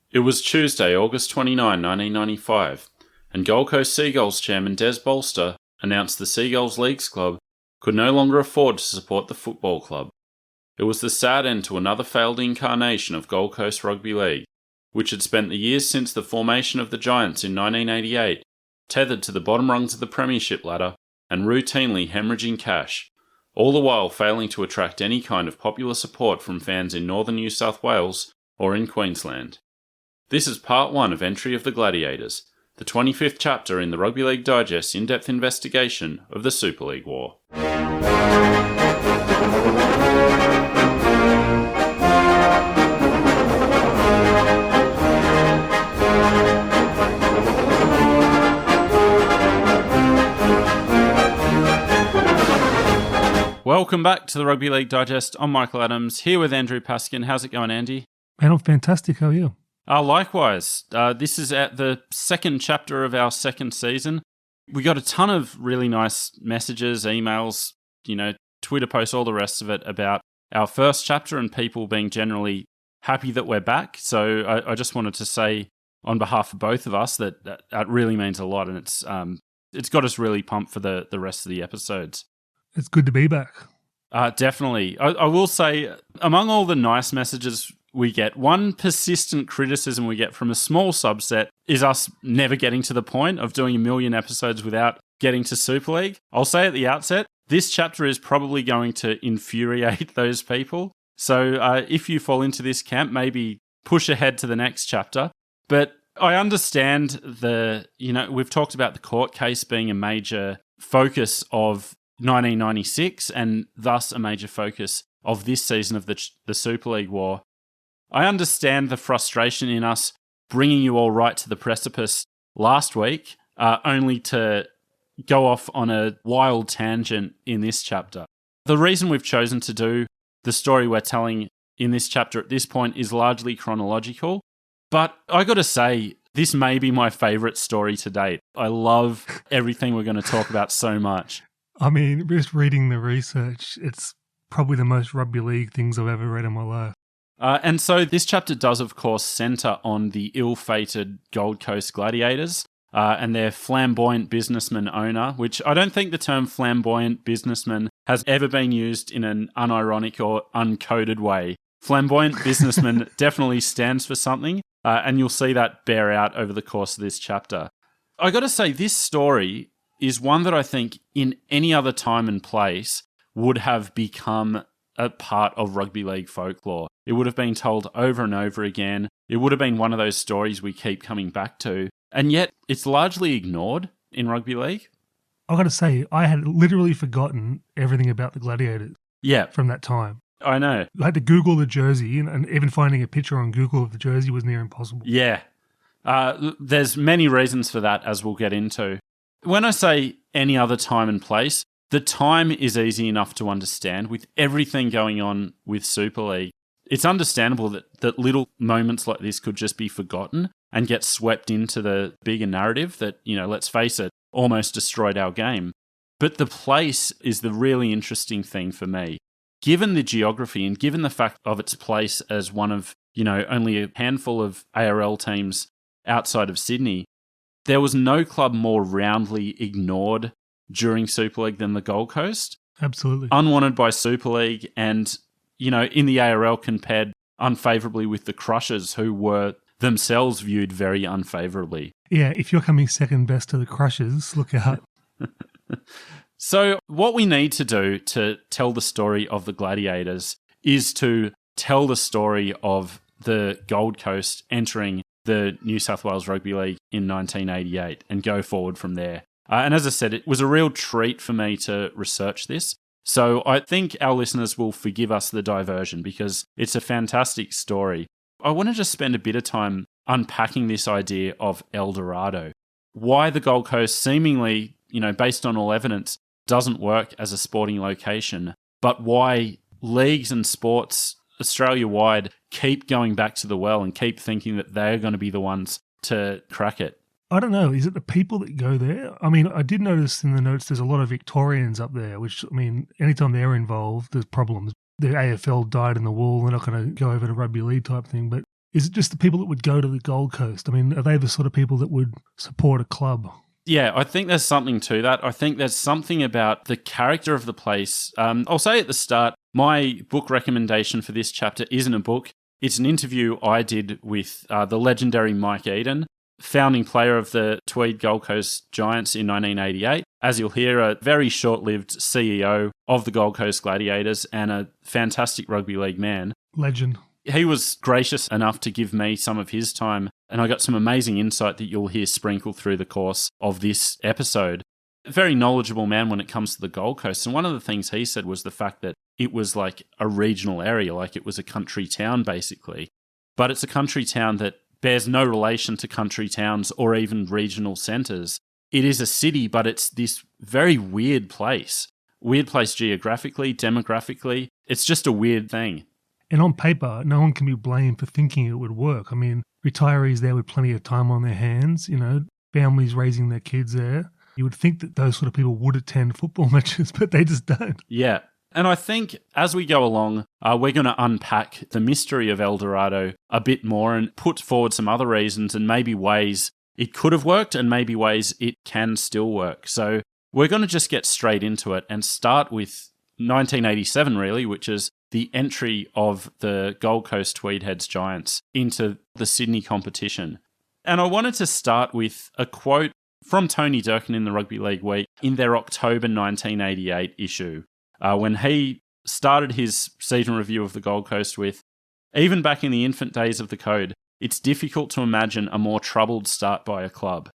It was Tuesday, August 29, 1995, and Gold Coast Seagulls chairman Des Bolster announced the Seagulls Leagues Club could no longer afford to support the football club. It was the sad end to another failed incarnation of Gold Coast Rugby League, which had spent the years since the formation of the Giants in 1988 tethered to the bottom rungs of the premiership ladder and routinely hemorrhaging cash, all the while failing to attract any kind of popular support from fans in northern New South Wales or in Queensland. This is part 1 of Entry of the Gladiators, the 25th chapter in the Rugby League Digest's in-depth investigation of the Super League War. Welcome back to the Rugby League Digest. I'm Michael Adams, here with Andrew Paskin. How's it going, Andy? Man, I'm fantastic. How are you? Likewise. This is at the second chapter of our second season. We got a ton of really nice messages, emails, Twitter posts, all the rest of it about our first chapter and people being generally happy that we're back. So I just wanted to say on behalf of both of us that really means a lot, and it's got us really pumped for the rest of the episodes. It's good to be back. Definitely. I will say, among all the nice messages we get, one persistent criticism we get from a small subset is us never getting to the point of doing 1 million episodes without getting to Super League. I'll say at the outset, this chapter is probably going to infuriate those people. So if you fall into this camp, maybe push ahead to the next chapter. But I understand we've talked about the court case being a major focus of 1996 and thus a major focus of this season of the Super League War. I understand the frustration in us bringing you all right to the precipice last week, only to go off on a wild tangent in this chapter. The reason we've chosen to do the story we're telling in this chapter at this point is largely chronological, but I got to say, this may be my favourite story to date. I love everything we're going to talk about so much. I mean, just reading the research, it's probably the most rugby league things I've ever read in my life. And so this chapter does, of course, centre on the ill-fated Gold Coast Gladiators and their flamboyant businessman owner, which I don't think the term flamboyant businessman has ever been used in an unironic or uncoded way. Flamboyant businessman definitely stands for something, and you'll see that bear out over the course of this chapter. I got to say, this story is one that I think in any other time and place would have become a part of rugby league folklore. It would have been told over and over again. It would have been one of those stories we keep coming back to. And yet it's largely ignored in rugby league. I've got to say, I had literally forgotten everything about the Gladiators from that time. I know. I had to Google the jersey, and even finding a picture on Google of the jersey was near impossible. Yeah. There's many reasons for that, as we'll get into. When I say any other time and place, the time is easy enough to understand with everything going on with Super League. It's understandable that little moments like this could just be forgotten and get swept into the bigger narrative that, let's face it, almost destroyed our game. But the place is the really interesting thing for me. Given the geography and given the fact of its place as one of, only a handful of ARL teams outside of Sydney, there was no club more roundly ignored during Super League than the Gold Coast. Absolutely. Unwanted by Super League and, in the ARL compared unfavourably with the Crushers, who were themselves viewed very unfavourably. Yeah, if you're coming second best to the Crushers, look out. So what we need to do to tell the story of the Gladiators is to tell the story of the Gold Coast entering the New South Wales Rugby League in 1988 and go forward from there. And as I said, it was a real treat for me to research this. So I think our listeners will forgive us the diversion because it's a fantastic story. I want to just spend a bit of time unpacking this idea of El Dorado. Why the Gold Coast seemingly, based on all evidence, doesn't work as a sporting location, but why leagues and sports Australia-wide keep going back to the well and keep thinking that they're going to be the ones to crack it. I don't know. Is it the people that go there? I mean, I did notice in the notes there's a lot of Victorians up there, which, anytime they're involved, there's problems. The AFL died in the wool. They're not going to go over to rugby league type thing. But Is it just the people that would go to the Gold Coast? I mean, are they the sort of people that would support a club? Yeah, I think there's something to that. I think there's something about the character of the place. I'll say at the start, my book recommendation for this chapter isn't a book. It's an interview I did with the legendary Mike Eden, founding player of the Tweed Gold Coast Giants in 1988. As you'll hear, a very short-lived CEO of the Gold Coast Gladiators and a fantastic rugby league man. Legend. He was gracious enough to give me some of his time, and I got some amazing insight that you'll hear sprinkled through the course of this episode. A very knowledgeable man when it comes to the Gold Coast, and one of the things he said was the fact that it was like a regional area, like it was a country town basically. But it's a country town that bears no relation to country towns or even regional centres. It is a city, but it's this very weird place. Weird place geographically, demographically. It's just a weird thing. And on paper, no one can be blamed for thinking it would work. I mean, retirees there with plenty of time on their hands, families raising their kids there. You would think that those sort of people would attend football matches, but they just don't. Yeah. And I think as we go along, we're going to unpack the mystery of El Dorado a bit more and put forward some other reasons and maybe ways it could have worked and maybe ways it can still work. So we're going to just get straight into it and start with 1987, really, which is the entry of the Gold Coast Tweedheads Giants into the Sydney competition. And I wanted to start with a quote from Tony Durkin in the Rugby League Week in their October 1988 issue, when he started his season review of the Gold Coast with, "Even back in the infant days of the code, it's difficult to imagine a more troubled start by a club."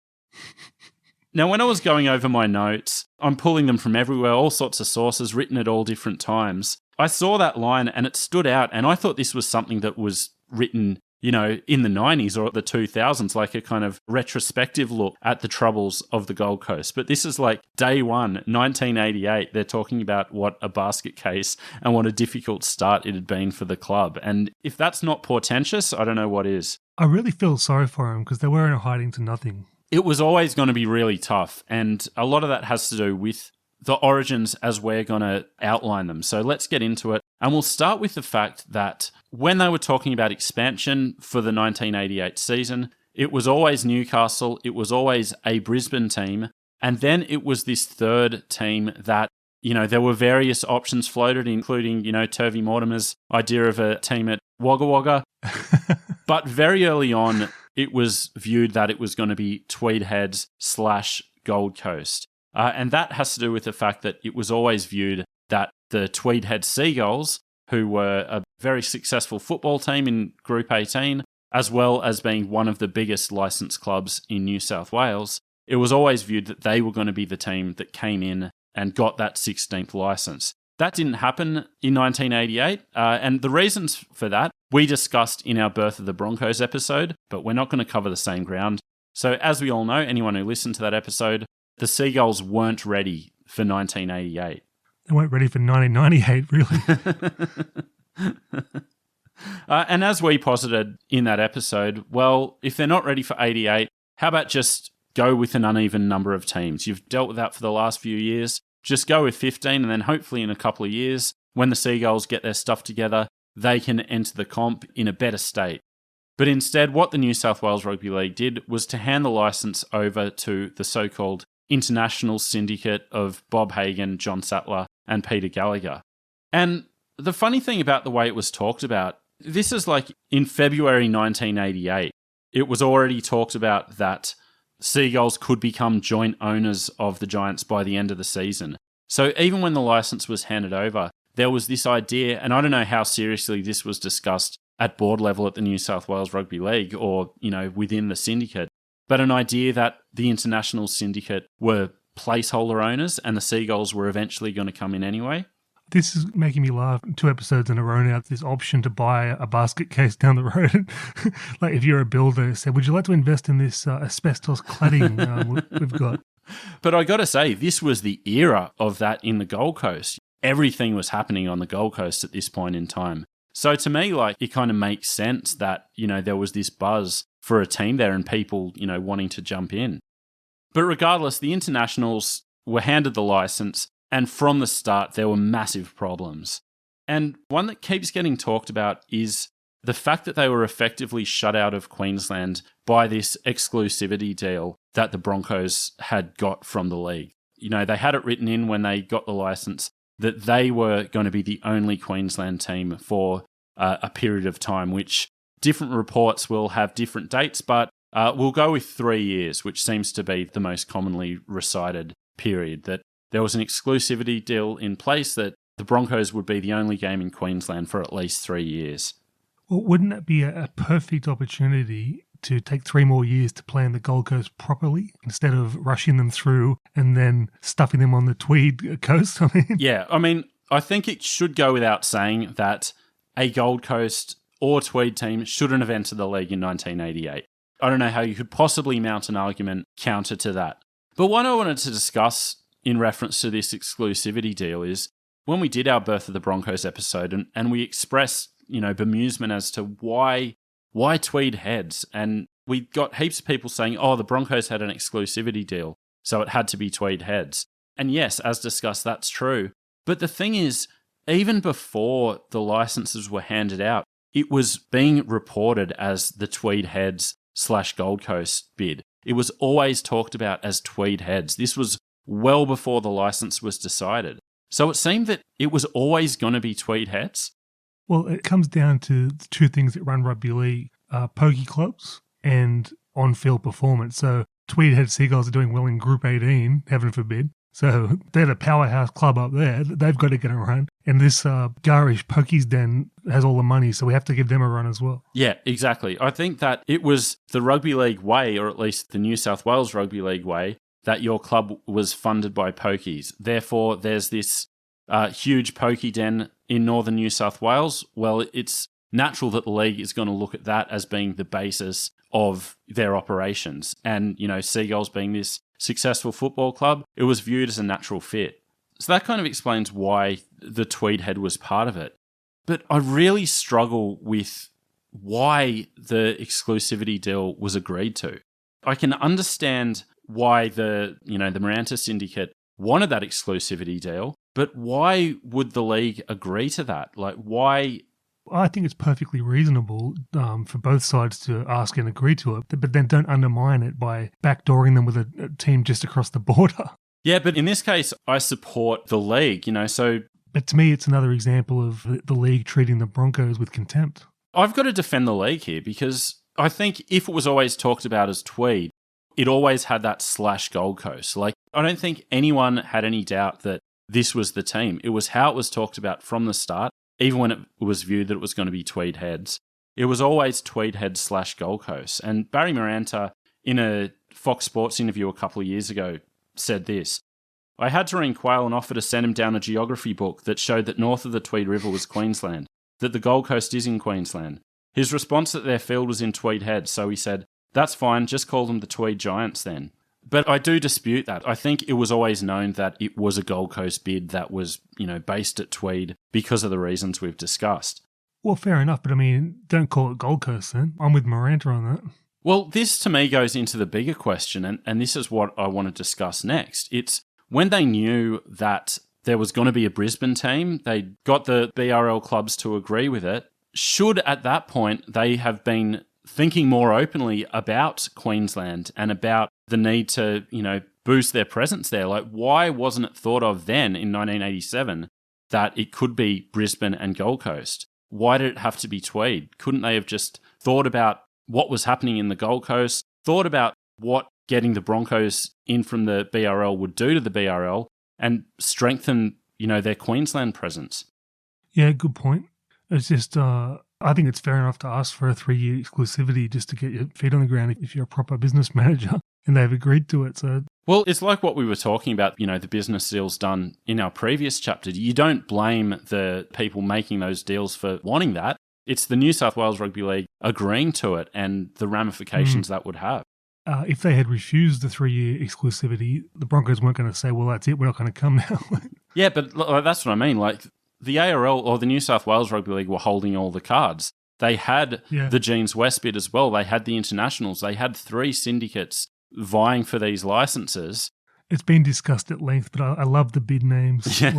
Now, when I was going over my notes, I'm pulling them from everywhere, all sorts of sources, written at all different times. I saw that line and it stood out, and I thought this was something that was written, in the 90s or the 2000s, like a kind of retrospective look at the troubles of the Gold Coast. But this is like day one, 1988. They're talking about what a basket case and what a difficult start it had been for the club. And if that's not portentous, I don't know what is. I really feel sorry for them because they were in a hiding to nothing. It was always going to be really tough, and a lot of that has to do with the origins as we're going to outline them. So let's get into it. And we'll start with the fact that when they were talking about expansion for the 1988 season, it was always Newcastle, it was always a Brisbane team, and then it was this third team that, there were various options floated, including, Turvey Mortimer's idea of a team at Wagga Wagga. But very early on, it was viewed that it was going to be Tweedheads / Gold Coast. And that has to do with the fact that it was always viewed that the Tweedhead Seagulls, who were a very successful football team in Group 18, as well as being one of the biggest licensed clubs in New South Wales, it was always viewed that they were going to be the team that came in and got that 16th license. That didn't happen in 1988, and the reasons for that we discussed in our Birth of the Broncos episode, but we're not going to cover the same ground. So as we all know, anyone who listened to that episode, the Seagulls weren't ready for 1988. They weren't ready for 1998, really. And as we posited in that episode, well, if they're not ready for 88, how about just go with an uneven number of teams? You've dealt with that for the last few years. Just go with 15, and then hopefully in a couple of years, when the Seagulls get their stuff together, they can enter the comp in a better state. But instead, what the New South Wales Rugby League did was to hand the licence over to the so-called international syndicate of Bob Hagan, John Sattler, and Peter Gallagher. And the funny thing about the way it was talked about, this is like in February 1988, it was already talked about that Seagulls could become joint owners of the Giants by the end of the season. So even when the licence was handed over, there was this idea, and I don't know how seriously this was discussed at board level at the New South Wales Rugby League or, within the syndicate, but an idea that the international syndicate were placeholder owners and the Seagulls were eventually going to come in anyway. This is making me laugh. 2 episodes in a row now, this option to buy a basket case down the road. Like if you're a builder, say, would you like to invest in this asbestos cladding we've got? But I got to say, this was the era of that in the Gold Coast. Everything was happening on the Gold Coast at this point in time. So to me, it kind of makes sense that, there was this buzz for a team there and people, wanting to jump in. But regardless, the internationals were handed the license, and from the start, there were massive problems. And one that keeps getting talked about is the fact that they were effectively shut out of Queensland by this exclusivity deal that the Broncos had got from the league. You know, they had it written in when they got the license that they were going to be the only Queensland team for a period of time, which different reports will have different dates, but we'll go with 3 years, which seems to be the most commonly recited period, that there was an exclusivity deal in place that the Broncos would be the only game in Queensland for at least 3 years. Well, wouldn't that be a perfect opportunity to take 3 more years to play on the Gold Coast properly instead of rushing them through and then stuffing them on the Tweed Coast? Yeah, I think it should go without saying that a Gold Coast or Tweed team shouldn't have entered the league in 1988. I don't know how you could possibly mount an argument counter to that. But what I wanted to discuss in reference to this exclusivity deal is when we did our Birth of the Broncos episode and we expressed, bemusement as to why Tweedheads, and we got heaps of people saying, oh, the Broncos had an exclusivity deal, so it had to be Tweedheads. And yes, as discussed, that's true. But the thing is, even before the licenses were handed out, it was being reported as the Tweedheads/Gold Coast bid. It was always talked about as Tweedheads. This was well before the license was decided. So it seemed that it was always going to be Tweedheads. Well, it comes down to the two things that run rugby league, pokey clubs and on-field performance. So Tweedhead Seagulls are doing well in Group 18, heaven forbid. So they're the powerhouse club up there. They've got to get a run. And this garish Pokies Den has all the money, so we have to give them a run as well. Yeah, exactly. I think that it was the rugby league way, or at least the New South Wales rugby league way, that your club was funded by Pokies. Therefore, there's this huge Pokey Den in northern New South Wales. Well, it's natural that the league is going to look at that as being the basis of their operations. And, Seagulls being this successful football club, it was viewed as a natural fit. So that kind of explains why the Tweedhead was part of it. But I really struggle with why the exclusivity deal was agreed to. I can understand why the Miranda Syndicate wanted that exclusivity deal, but why would the league agree to that? Like, why? I think it's perfectly reasonable for both sides to ask and agree to it, but then don't undermine it by backdooring them with a team just across the border. Yeah, but in this case, I support the league, so... But to me, it's another example of the league treating the Broncos with contempt. I've got to defend the league here because I think if it was always talked about as Tweed, it always had that /Gold Coast. Like, I don't think anyone had any doubt that this was the team. It was how it was talked about from the start, even when it was viewed that it was going to be Tweedheads. It was always Tweedheads/Gold Coast. And Barry Miranda, in a Fox Sports interview a couple of years ago, said this: I had to ring Quayle and offer to send him down a geography book that showed that north of the Tweed River was Queensland, that the Gold Coast is in Queensland. His response that their field was in Tweedhead, so he said, that's fine, just call them the Tweed Giants then. But I do dispute that. I think it was always known that it was a Gold Coast bid that was, based at Tweed because of the reasons we've discussed. Well, fair enough, but don't call it Gold Coast then. I'm with Miranda on that. Well, this to me goes into the bigger question, and this is what I want to discuss next. It's when they knew that there was going to be a Brisbane team, they got the BRL clubs to agree with it. Should at that point they have been thinking more openly about Queensland and about the need to, boost their presence there? Like, why wasn't it thought of then in 1987 that it could be Brisbane and Gold Coast? Why did it have to be Tweed? Couldn't they have just thought about what was happening in the Gold Coast, thought about what getting the Broncos in from the BRL would do to the BRL, and strengthen, their Queensland presence? Yeah, good point. It's just, I think it's fair enough to ask for a 3-year exclusivity just to get your feet on the ground if you're a proper business manager, and they've agreed to it. So, well, it's like what we were talking about, the business deals done in our previous chapter. You don't blame the people making those deals for wanting that. It's the New South Wales Rugby League agreeing to it and the ramifications that would have. If they had refused the 3-year exclusivity, the Broncos weren't going to say, well, that's it, we're not going to come now. Yeah, but that's what I mean. Like, the ARL or the New South Wales Rugby League were holding all the cards. They had the Jeans West bid as well. They had the internationals. They had 3 syndicates vying for these licenses. It's been discussed at length, but I love the bid names. Yeah.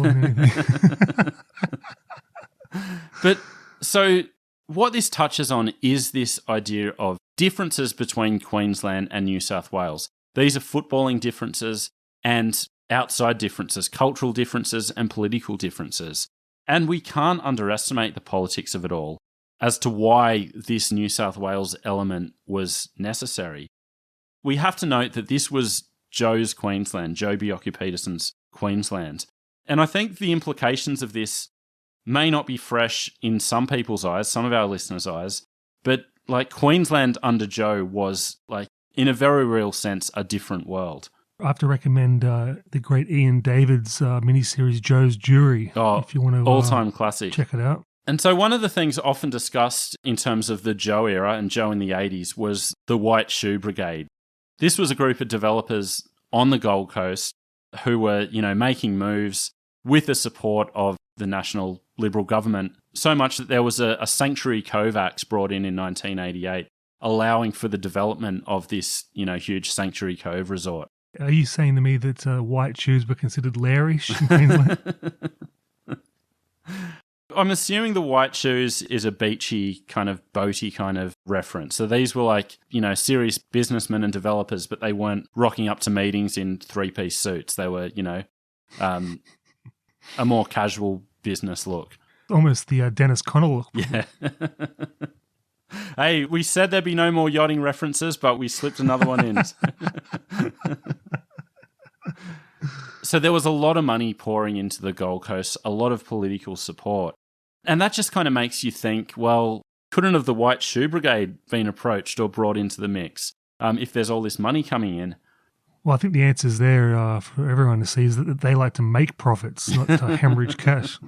But so what this touches on is this idea of differences between Queensland and New South Wales. These are footballing differences and outside differences, cultural differences and political differences. And we can't underestimate the politics of it all as to why this New South Wales element was necessary. We have to note that this was Joe's Queensland, Joe Bjelke-Petersen's Queensland. And I think the implications of this may not be fresh in some people's eyes, some of our listeners' eyes, but like Queensland under Joe was like, in a very real sense, a different world. I have to recommend the great Ian David's miniseries Joe's Jury, if you want to all-time classic. Check it out. And so one of the things often discussed in terms of the Joe era and Joe in the 80s was the White Shoe Brigade. This was a group of developers on the Gold Coast who were, making moves with the support of the National Liberal government, so much that there was a sanctuary Kovacs brought in 1988, allowing for the development of this, huge sanctuary cove resort. Are you saying to me that white shoes were considered lairish in Queensland? I'm assuming the white shoes is a beachy kind of boaty kind of reference. So these were like, serious businessmen and developers, but they weren't rocking up to meetings in three-piece suits. They were, a more casual business look. Almost the Dennis Connell look. Yeah. Hey, we said there'd be no more yachting references, but we slipped another one in. So there was a lot of money pouring into the Gold Coast, a lot of political support. And that just kind of makes you think, well, couldn't have the White Shoe Brigade been approached or brought into the mix if there's all this money coming in? Well, I think the answer's there for everyone to see is that they like to make profits, not to hemorrhage cash.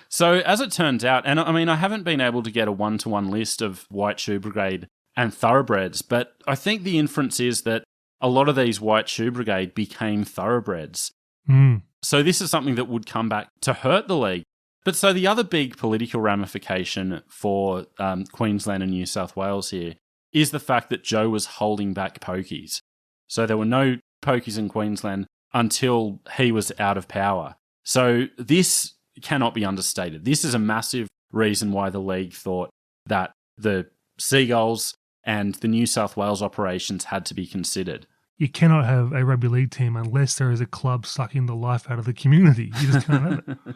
So as it turns out, and I mean, I haven't been able to get a one-to-one list of White Shoe Brigade and thoroughbreds, but I think the inference is that a lot of these White Shoe Brigade became thoroughbreds. Mm. So this is something that would come back to hurt the league. But so the other big political ramification for Queensland and New South Wales here is the fact that Joe was holding back pokies. So there were no pokies in Queensland until he was out of power. So this cannot be understated. This is a massive reason why the league thought that the Seagulls and the New South Wales operations had to be considered. You cannot have a rugby league team unless there is a club sucking the life out of the community. You just can't have it.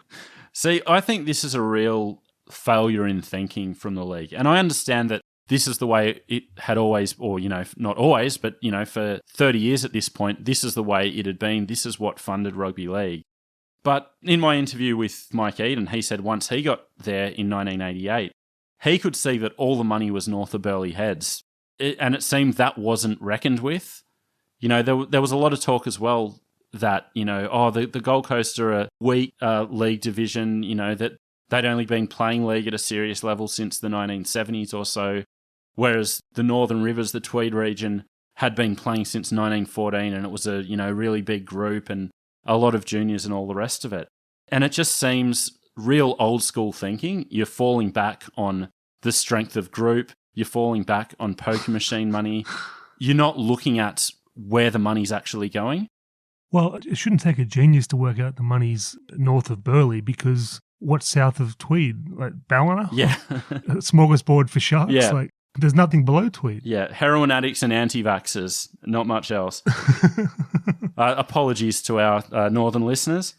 See, I think this is a real failure in thinking from the league. And I understand that this is the way it had always, or, not always, but, for 30 years at this point, this is the way it had been. This is what funded rugby league. But in my interview with Mike Eden, he said once he got there in 1988, he could see that all the money was north of Burleigh Heads. And it seemed that wasn't reckoned with. There was a lot of talk as well that, the Gold Coast are a weak league division, that they'd only been playing league at a serious level since the 1970s or so, whereas the Northern Rivers, the Tweed region, had been playing since 1914, and it was a, really big group and a lot of juniors and all the rest of it. And it just seems real old school thinking. You're falling back on the strength of group. You're falling back on poker machine money. You're not looking at where the money's actually going. Well, it shouldn't take a genius to work out the money's north of Burleigh, because what's south of Tweed? Like Ballina? Yeah. A smorgasbord for sharks? Yeah. Like, there's nothing below Tweed. Yeah, heroin addicts and anti-vaxxers, not much else. Apologies to our northern listeners.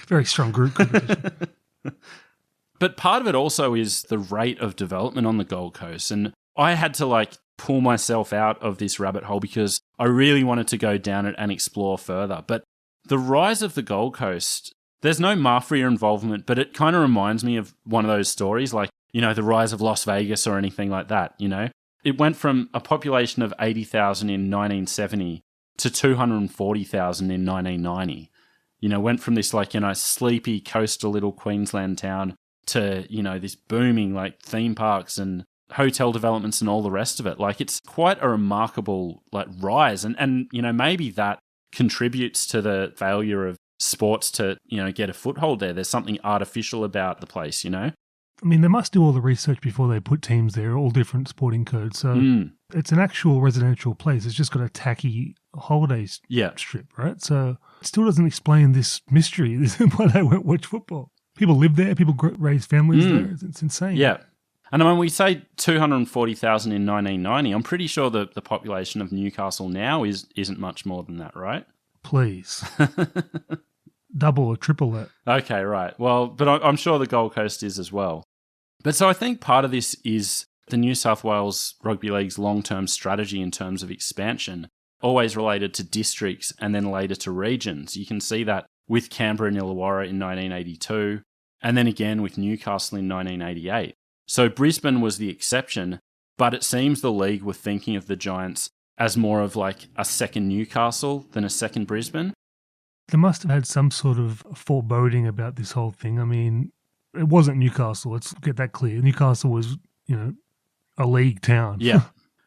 Very strong group competition. But part of it also is the rate of development on the Gold Coast. And I had to pull myself out of this rabbit hole because I really wanted to go down it and explore further. But the rise of the Gold Coast, there's no mafia involvement, but it kind of reminds me of one of those stories like, the rise of Las Vegas or anything like that, It went from a population of 80,000 in 1970 to 240,000 in 1990. Went from this sleepy coastal little Queensland town to, this booming theme parks and hotel developments and all the rest of it. It's quite a remarkable rise. And maybe that contributes to the failure of sports to, get a foothold there. There's something artificial about the place, I mean, they must do all the research before they put teams there, all different sporting codes. So it's an actual residential place. It's just got a tacky holiday strip, right? So it still doesn't explain this mystery. This is why they won't watch football. People live there. People raise families there. It's insane. Yeah. And when we say 240,000 in 1990, I'm pretty sure the population of Newcastle now isn't much more than that, right? Please. Double or triple that. Okay, right. Well, but I'm sure the Gold Coast is as well. But so I think part of this is the New South Wales Rugby League's long-term strategy in terms of expansion, always related to districts and then later to regions. You can see that with Canberra and Illawarra in 1982, and then again with Newcastle in 1988. So Brisbane was the exception, but it seems the league were thinking of the Giants as more of like a second Newcastle than a second Brisbane. They must have had some sort of foreboding about this whole thing. I mean, it wasn't Newcastle. Let's get that clear. Newcastle was, a league town. Yeah.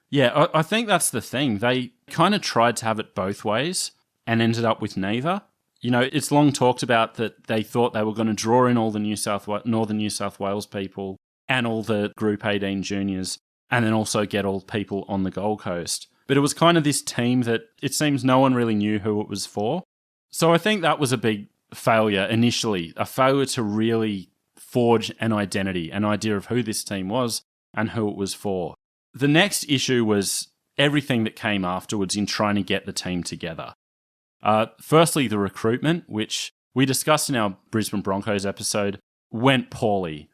Yeah, I think that's the thing. They kind of tried to have it both ways and ended up with neither. It's long talked about that they thought they were going to draw in all the Northern New South Wales people and all the Group 18 juniors, and then also get all people on the Gold Coast. But it was kind of this team that it seems no one really knew who it was for. So I think that was a big failure initially, a failure to really forge an identity, an idea of who this team was and who it was for. The next issue was everything that came afterwards in trying to get the team together. Firstly, the recruitment, which we discussed in our Brisbane Broncos episode, went poorly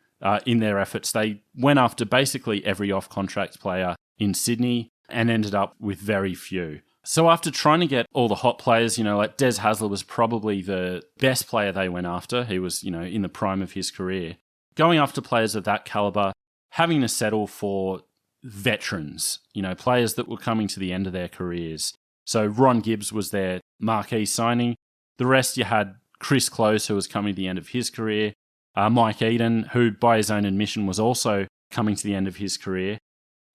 in their efforts. They went after basically every off-contract player in Sydney and ended up with very few. So after trying to get all the hot players, like Des Hasler was probably the best player they went after. He was, in the prime of his career. Going after players of that caliber, having to settle for veterans, players that were coming to the end of their careers. So Ron Gibbs was their marquee signing. The rest you had Chris Close, who was coming to the end of his career. Mike Eden, who by his own admission was also coming to the end of his career.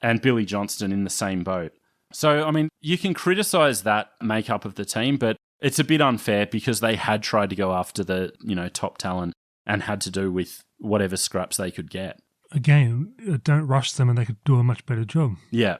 And Billy Johnston in the same boat. So, I mean, you can criticise that makeup of the team, but it's a bit unfair because they had tried to go after the, top talent and had to do with whatever scraps they could get. Again, don't rush them and they could do a much better job. Yeah.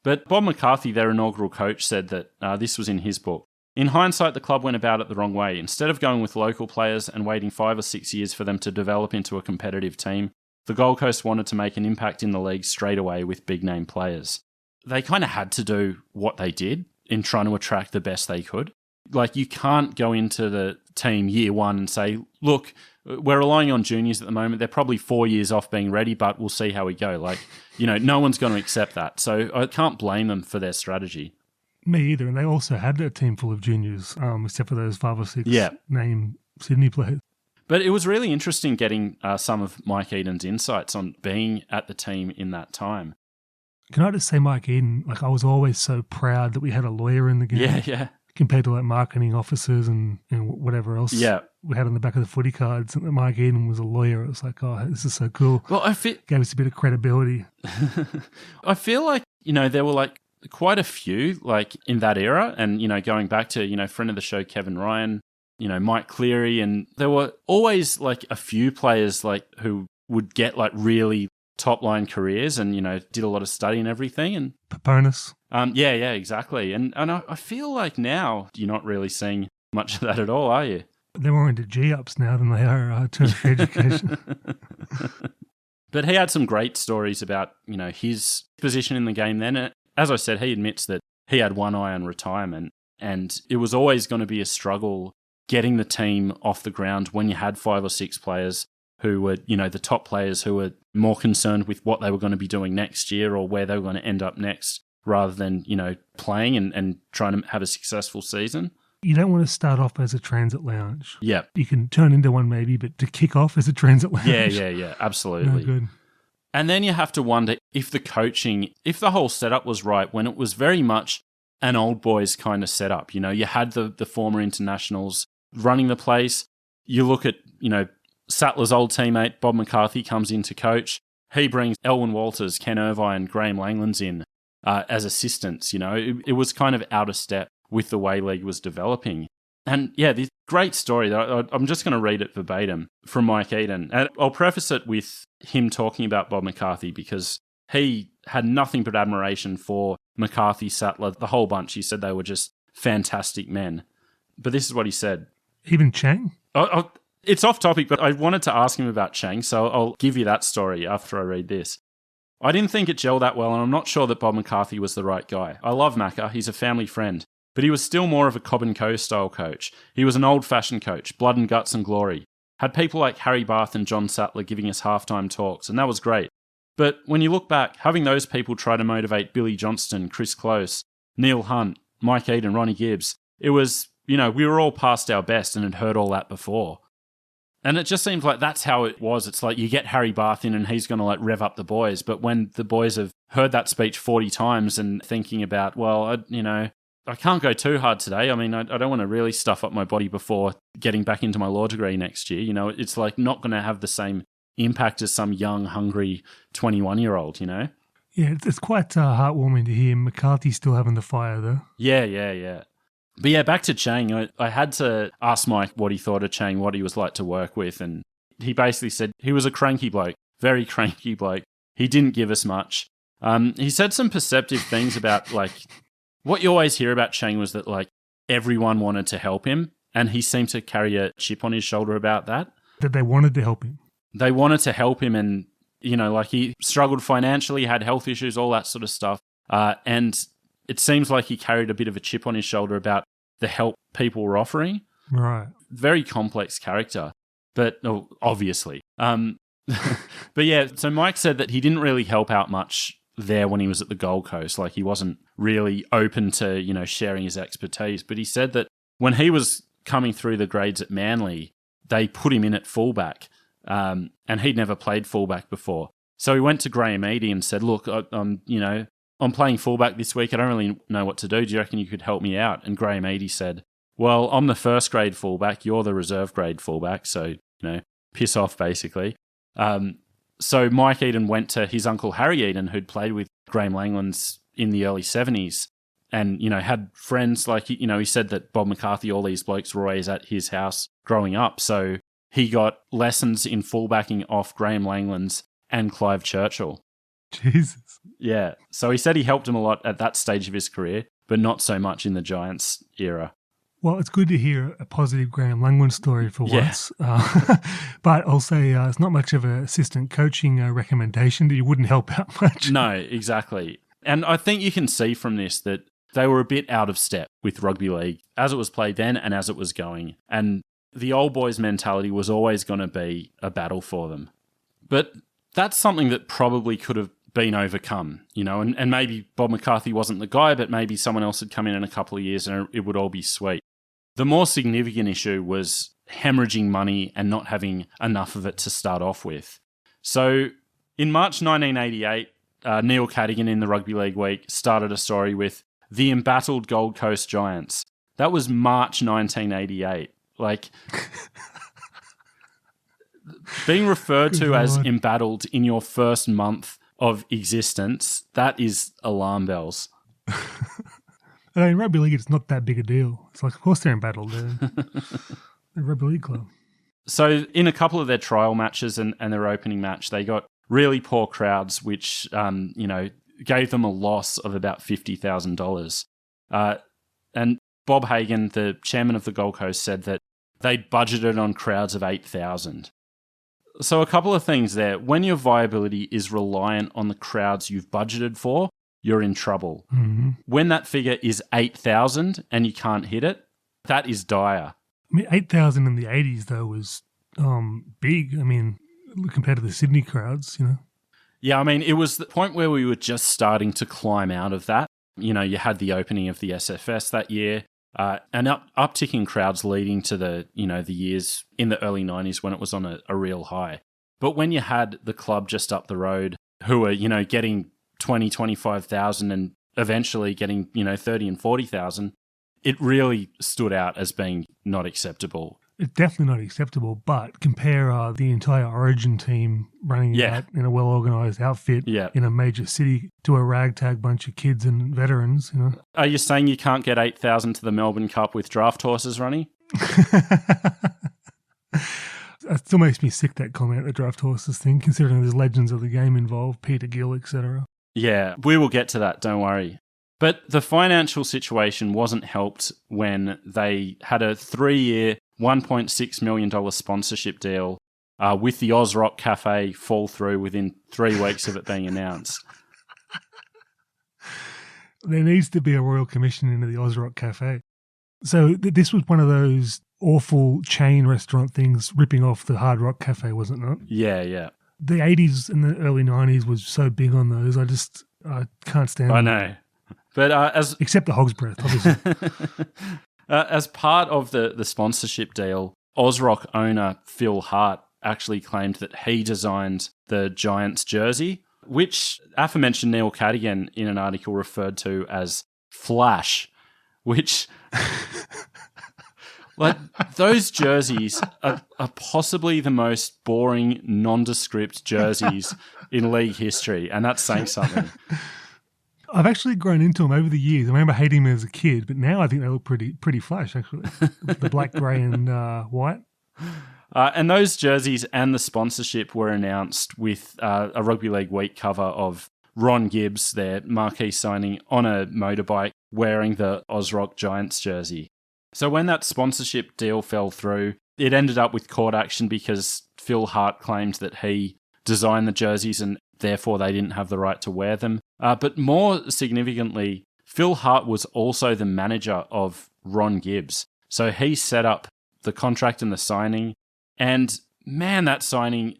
But Bob McCarthy, their inaugural coach, said that this was in his book. In hindsight, the club went about it the wrong way. Instead of going with local players and waiting 5 or 6 years for them to develop into a competitive team, the Gold Coast wanted to make an impact in the league straight away with big-name players. They kind of had to do what they did in trying to attract the best they could. Like, you can't go into the team year one and say, look, we're relying on juniors at the moment. They're probably 4 years off being ready, but we'll see how we go. Like, no one's going to accept that. So I can't blame them for their strategy. Me either. And they also had a team full of juniors, except for those 5 or 6 name Sydney players. But it was really interesting getting some of Mike Eden's insights on being at the team in that time. Can I just say, Mike Eden, I was always so proud that we had a lawyer in the game. Yeah. Compared to marketing officers and whatever else we had on the back of the footy cards. And Mike Eden was a lawyer. It was like, oh, this is so cool. Well, gave us a bit of credibility. I feel like, there were quite a few in that era. And, going back to, friend of the show, Kevin Ryan, Mike Cleary. And there were always a few players who would get really top-line careers and, did a lot of study and everything. And Paponis. Yeah, exactly. And I feel like now you're not really seeing much of that at all, are you? They're more into G-ups now than they are tertiary education. But he had some great stories about, his position in the game then. As I said, he admits that he had one eye on retirement and it was always going to be a struggle getting the team off the ground when you had 5 or 6 players who were, the top players who were more concerned with what they were going to be doing next year or where they were going to end up next rather than, playing and trying to have a successful season. You don't want to start off as a transit lounge. Yeah. You can turn into one maybe, but to kick off as a transit lounge. Yeah, absolutely. No good. And then you have to wonder if if the whole setup was right when it was very much an old boys kind of setup. You had the former internationals running the place. You look at, Sattler's old teammate, Bob McCarthy, comes in to coach. He brings Elwyn Walters, Ken Irvine, Graham Langlands in as assistants. It was kind of out of step with the way league was developing. And yeah, this great story. I'm just going to read it verbatim from Mike Eden. And I'll preface it with him talking about Bob McCarthy because he had nothing but admiration for McCarthy, Sattler, the whole bunch. He said they were just fantastic men. But this is what he said. Even Chang? It's off topic, but I wanted to ask him about Chang, so I'll give you that story after I read this. I didn't think it gelled that well, and I'm not sure that Bob McCarthy was the right guy. I love Macca, he's a family friend, but he was still more of a Cobb & Co style coach. He was an old-fashioned coach, blood and guts and glory. Had people like Harry Barth and John Sattler giving us halftime talks, and that was great. But when you look back, having those people try to motivate Billy Johnston, Chris Close, Neil Hunt, Mike Eden, Ronnie Gibbs, it was, we were all past our best and had heard all that before. And it just seems like that's how it was. It's like you get Harry Barth in and he's going to rev up the boys. But when the boys have heard that speech 40 times and thinking about, well, I can't go too hard today. I mean, I don't want to really stuff up my body before getting back into my law degree next year. It's like not going to have the same impact as some young, hungry 21-year-old, Yeah, it's quite heartwarming to hear McCarthy still having the fire, though. Yeah. But yeah, back to Chang. I had to ask Mike what he thought of Chang, what he was like to work with. And he basically said he was a cranky bloke, very cranky bloke. He didn't give us much. He said some perceptive things about, what you always hear about Chang was that, everyone wanted to help him. And he seemed to carry a chip on his shoulder about that. That they wanted to help him. They wanted to help him and, he struggled financially, had health issues, all that sort of stuff. And it seems like he carried a bit of a chip on his shoulder about the help people were offering. Right. Very complex character, but obviously. But yeah, so Mike said that he didn't really help out much there when he was at the Gold Coast. He wasn't really open to, sharing his expertise. But he said that when he was coming through the grades at Manly, they put him in at fullback, and he'd never played fullback before. So he went to Graham Eady and said, look, I'm playing fullback this week. I don't really know what to do. Do you reckon you could help me out? And Graham Eady said, well, I'm the first grade fullback. You're the reserve grade fullback. So, piss off, basically. So Mike Eden went to his uncle Harry Eden, who'd played with Graham Langlands in the early 70s and, had friends he said that Bob McCarthy, all these blokes were always at his house growing up. So he got lessons in fullbacking off Graham Langlands and Clive Churchill. Jesus. Yeah. So he said he helped him a lot at that stage of his career, but not so much in the Giants era. Well, it's good to hear a positive Graham Langland story for once. But I'll say it's not much of an assistant coaching recommendation that you wouldn't help out much. No, exactly. And I think you can see from this that they were a bit out of step with rugby league as it was played then and as it was going. And the old boys mentality was always going to be a battle for them. But that's something that probably could have been overcome, and maybe Bob McCarthy wasn't the guy, but maybe someone else had come in a couple of years and it would all be sweet. The more significant issue was hemorrhaging money and not having enough of it to start off with. So in March 1988, Neil Cadigan in the Rugby League Week started a story with the Embattled Gold Coast Giants. That was March 1988. Being referred to as embattled in your first month of existence, that is alarm bells. I mean, rugby league, it's not that big a deal. It's of course they're embattled. They're a rugby league club. So in a couple of their trial matches and their opening match, they got really poor crowds, which, gave them a loss of about $50,000. And Bob Hagan, the chairman of the Gold Coast, said that they'd budgeted on crowds of 8,000. So a couple of things there. When your viability is reliant on the crowds you've budgeted for, you're in trouble. Mm-hmm. When that figure is 8,000 and you can't hit it, that is dire. I mean, 8,000 in the 80s, though, was big. I mean, compared to the Sydney crowds, Yeah, I mean, it was the point where we were just starting to climb out of that. You had the opening of the SFS that year. An uptick in crowds leading to the years in the early 90s when it was on a real high. But when you had the club just up the road who were, getting 20, 25,000 and eventually getting, 30 and 40,000, it really stood out as being not acceptable. It's definitely not acceptable, but compare the entire Origin team running out in a well-organised outfit in a major city to a ragtag bunch of kids and veterans. Are you saying you can't get 8,000 to the Melbourne Cup with draft horses, Ronnie? It still makes me sick, that comment, the draft horses thing, considering there's legends of the game involved, Peter Gill, etc. Yeah, we will get to that, don't worry. But the financial situation wasn't helped when they had a 3-year, $1.6 million sponsorship deal with the Oz Rock Cafe fall through within 3 weeks of it being announced. There needs to be a royal commission into the Oz Rock Cafe. So this was one of those awful chain restaurant things ripping off the Hard Rock Cafe, was it not? Yeah, yeah. The 80s and the early 90s was so big on those. I can't stand them. I know. But except the Hog's Breath, obviously. As part of the sponsorship deal, Ozrock owner Phil Hart actually claimed that he designed the Giants jersey, which aforementioned Neil Cadigan in an article referred to as Flash, which... like, those jerseys are possibly the most boring, nondescript jerseys in league history, and that's saying something. I've actually grown into them over the years. I remember hating them as a kid, but now I think they look pretty flash, actually. The black, grey and white. And those jerseys and the sponsorship were announced with a Rugby League Week cover of Ron Gibbs, their marquee signing, on a motorbike wearing the Ozrock Giants jersey. So when that sponsorship deal fell through, it ended up with court action because Phil Hart claimed that he designed the jerseys and therefore they didn't have the right to wear them. But more significantly, Phil Hart was also the manager of Ron Gibbs. So he set up the contract and the signing. And man, that signing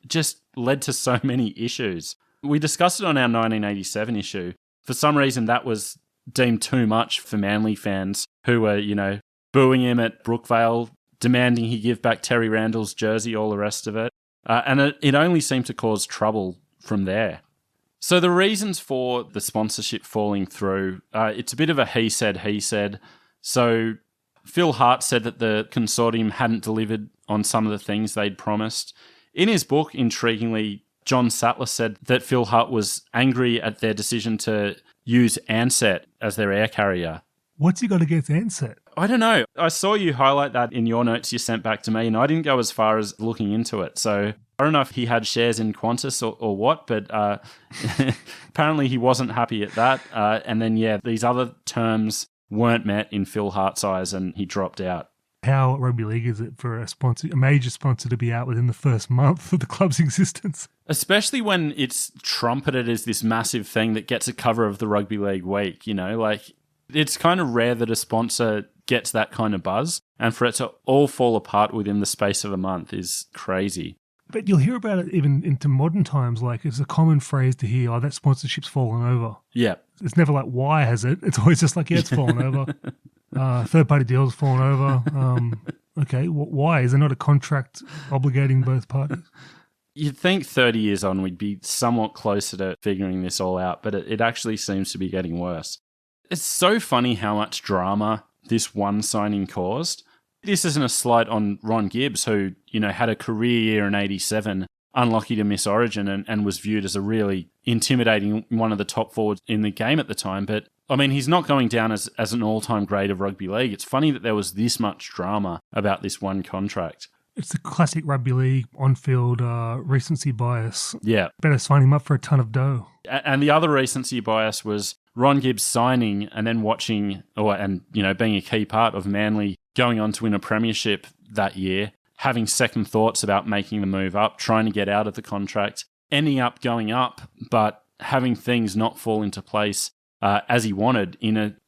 just led to so many issues. We discussed it on our 1987 issue. For some reason, that was deemed too much for Manly fans who were, booing him at Brookvale, demanding he give back Terry Randall's jersey, all the rest of it. And it only seemed to cause trouble from there. So the reasons for the sponsorship falling through, it's a bit of a he said. So Phil Hart said that the consortium hadn't delivered on some of the things they'd promised. In his book, intriguingly, John Sattler said that Phil Hart was angry at their decision to use Ansett as their air carrier. What's he got against Ansett? I don't know. I saw you highlight that in your notes you sent back to me, and I didn't go as far as looking into it. So I don't know if he had shares in Qantas or what, but apparently he wasn't happy at that. And then, these other terms weren't met in Phil Hart's eyes, and he dropped out. How rugby league is it for a major sponsor to be out within the first month of the club's existence? Especially when it's trumpeted as this massive thing that gets a cover of the Rugby League Week, it's kind of rare that a sponsor gets that kind of buzz, and for it to all fall apart within the space of a month is crazy. But you'll hear about it even into modern times. Like, it's a common phrase to hear, that sponsorship's fallen over. Yeah. It's never like, why has it? It's always just like, it's fallen over. Third-party deals fallen over. Okay, why? Is there not a contract obligating both parties? You'd think 30 years on we'd be somewhat closer to figuring this all out, but it actually seems to be getting worse. It's so funny how much drama this one signing caused. This isn't a slight on Ron Gibbs, who, had a career year in 87, unlucky to miss Origin and was viewed as a really intimidating one of the top forwards in the game at the time. But, he's not going down as an all-time great of rugby league. It's funny that there was this much drama about this one contract. It's the classic rugby league on-field recency bias. Yeah. Better sign him up for a ton of dough. And the other recency bias was Ron Gibbs signing and then watching, being a key part of Manly going on to win a premiership that year, having second thoughts about making the move up, trying to get out of the contract, ending up going up, but having things not fall into place as he wanted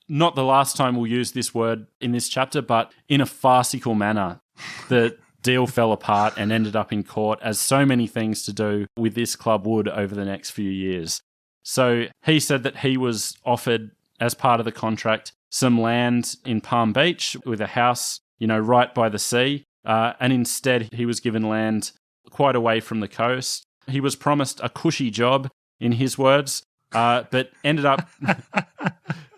not the last time we'll use this word in this chapter, but in a farcical manner. The deal fell apart and ended up in court, as so many things to do with this club would over the next few years. So he said that he was offered, as part of the contract, some land in Palm Beach with a house, right by the sea. And instead, he was given land quite away from the coast. He was promised a cushy job, in his words, but ended up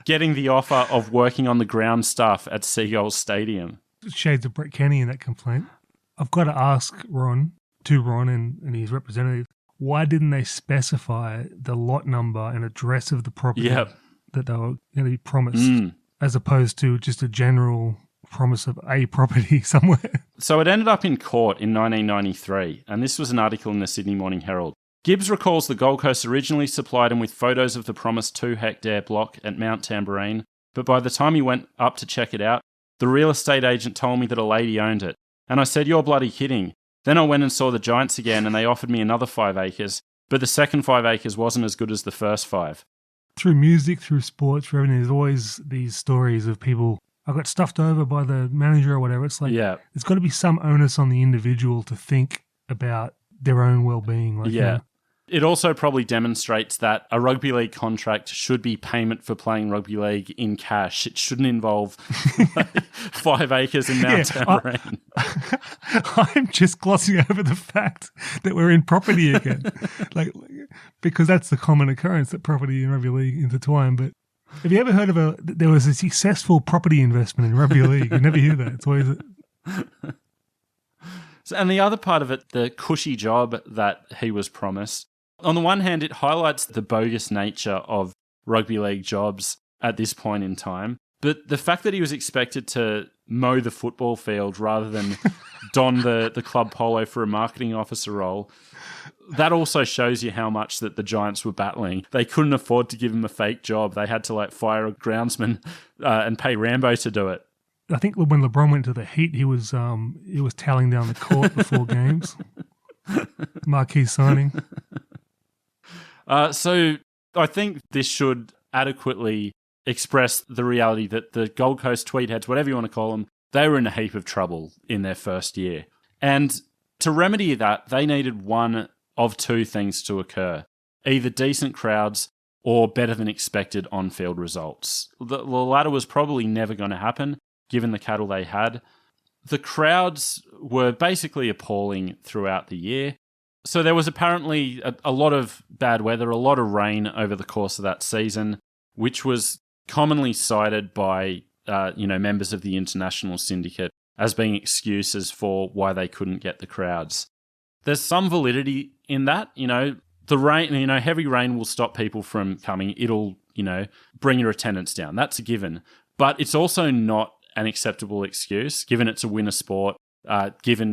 getting the offer of working on the ground staff at Seagulls Stadium. Shades of Brett Kenny in that complaint. I've got to ask Ron and his representative, why didn't they specify the lot number and address of the property that they were going to be promised, as opposed to just a general promise of a property somewhere? So it ended up in court in 1993, and this was an article in the Sydney Morning Herald. Gibbs recalls the Gold Coast originally supplied him with photos of the promised 2-hectare block at Mount Tamborine, but by the time he went up to check it out, The real estate agent told me that a lady owned it. And I said, you're bloody kidding. Then I went and saw the Giants again and they offered me another 5 acres, but the second 5 acres wasn't as good as the first 5. Through music, through sports, through everything, there's always these stories of people, I got stuffed over by the manager or whatever. It's like, there's got to be some onus on the individual to think about their own well-being. Like, It also probably demonstrates that a rugby league contract should be payment for playing rugby league in cash. It shouldn't involve 5 acres in Mount Tambourine. I'm just glossing over the fact that we're in property again, because that's the common occurrence that property and rugby league intertwine. But have you ever heard of there was a successful property investment in rugby league? You never hear that. It's always and the other part of it, the cushy job that he was promised. On the one hand, it highlights the bogus nature of rugby league jobs at this point in time. But the fact that he was expected to mow the football field rather than don the club polo for a marketing officer role, that also shows you how much that the Giants were battling. They couldn't afford to give him a fake job. They had to fire a groundsman and pay Rambo to do it. I think when LeBron went to the Heat, he was toweling down the court before games. Marquee signing. So I think this should adequately express the reality that the Gold Coast Tweedheads, whatever you want to call them, they were in a heap of trouble in their first year. And to remedy that, they needed one of two things to occur. Either decent crowds or better than expected on-field results. The latter was probably never going to happen, given the cattle they had. The crowds were basically appalling throughout the year. So there was apparently a lot of bad weather, a lot of rain over the course of that season, which was commonly cited by members of the international syndicate as being excuses for why they couldn't get the crowds. There's some validity in that. The rain, heavy rain will stop people from coming. It'll, bring your attendance down. That's a given. But it's also not an acceptable excuse, given it's a winter sport, given,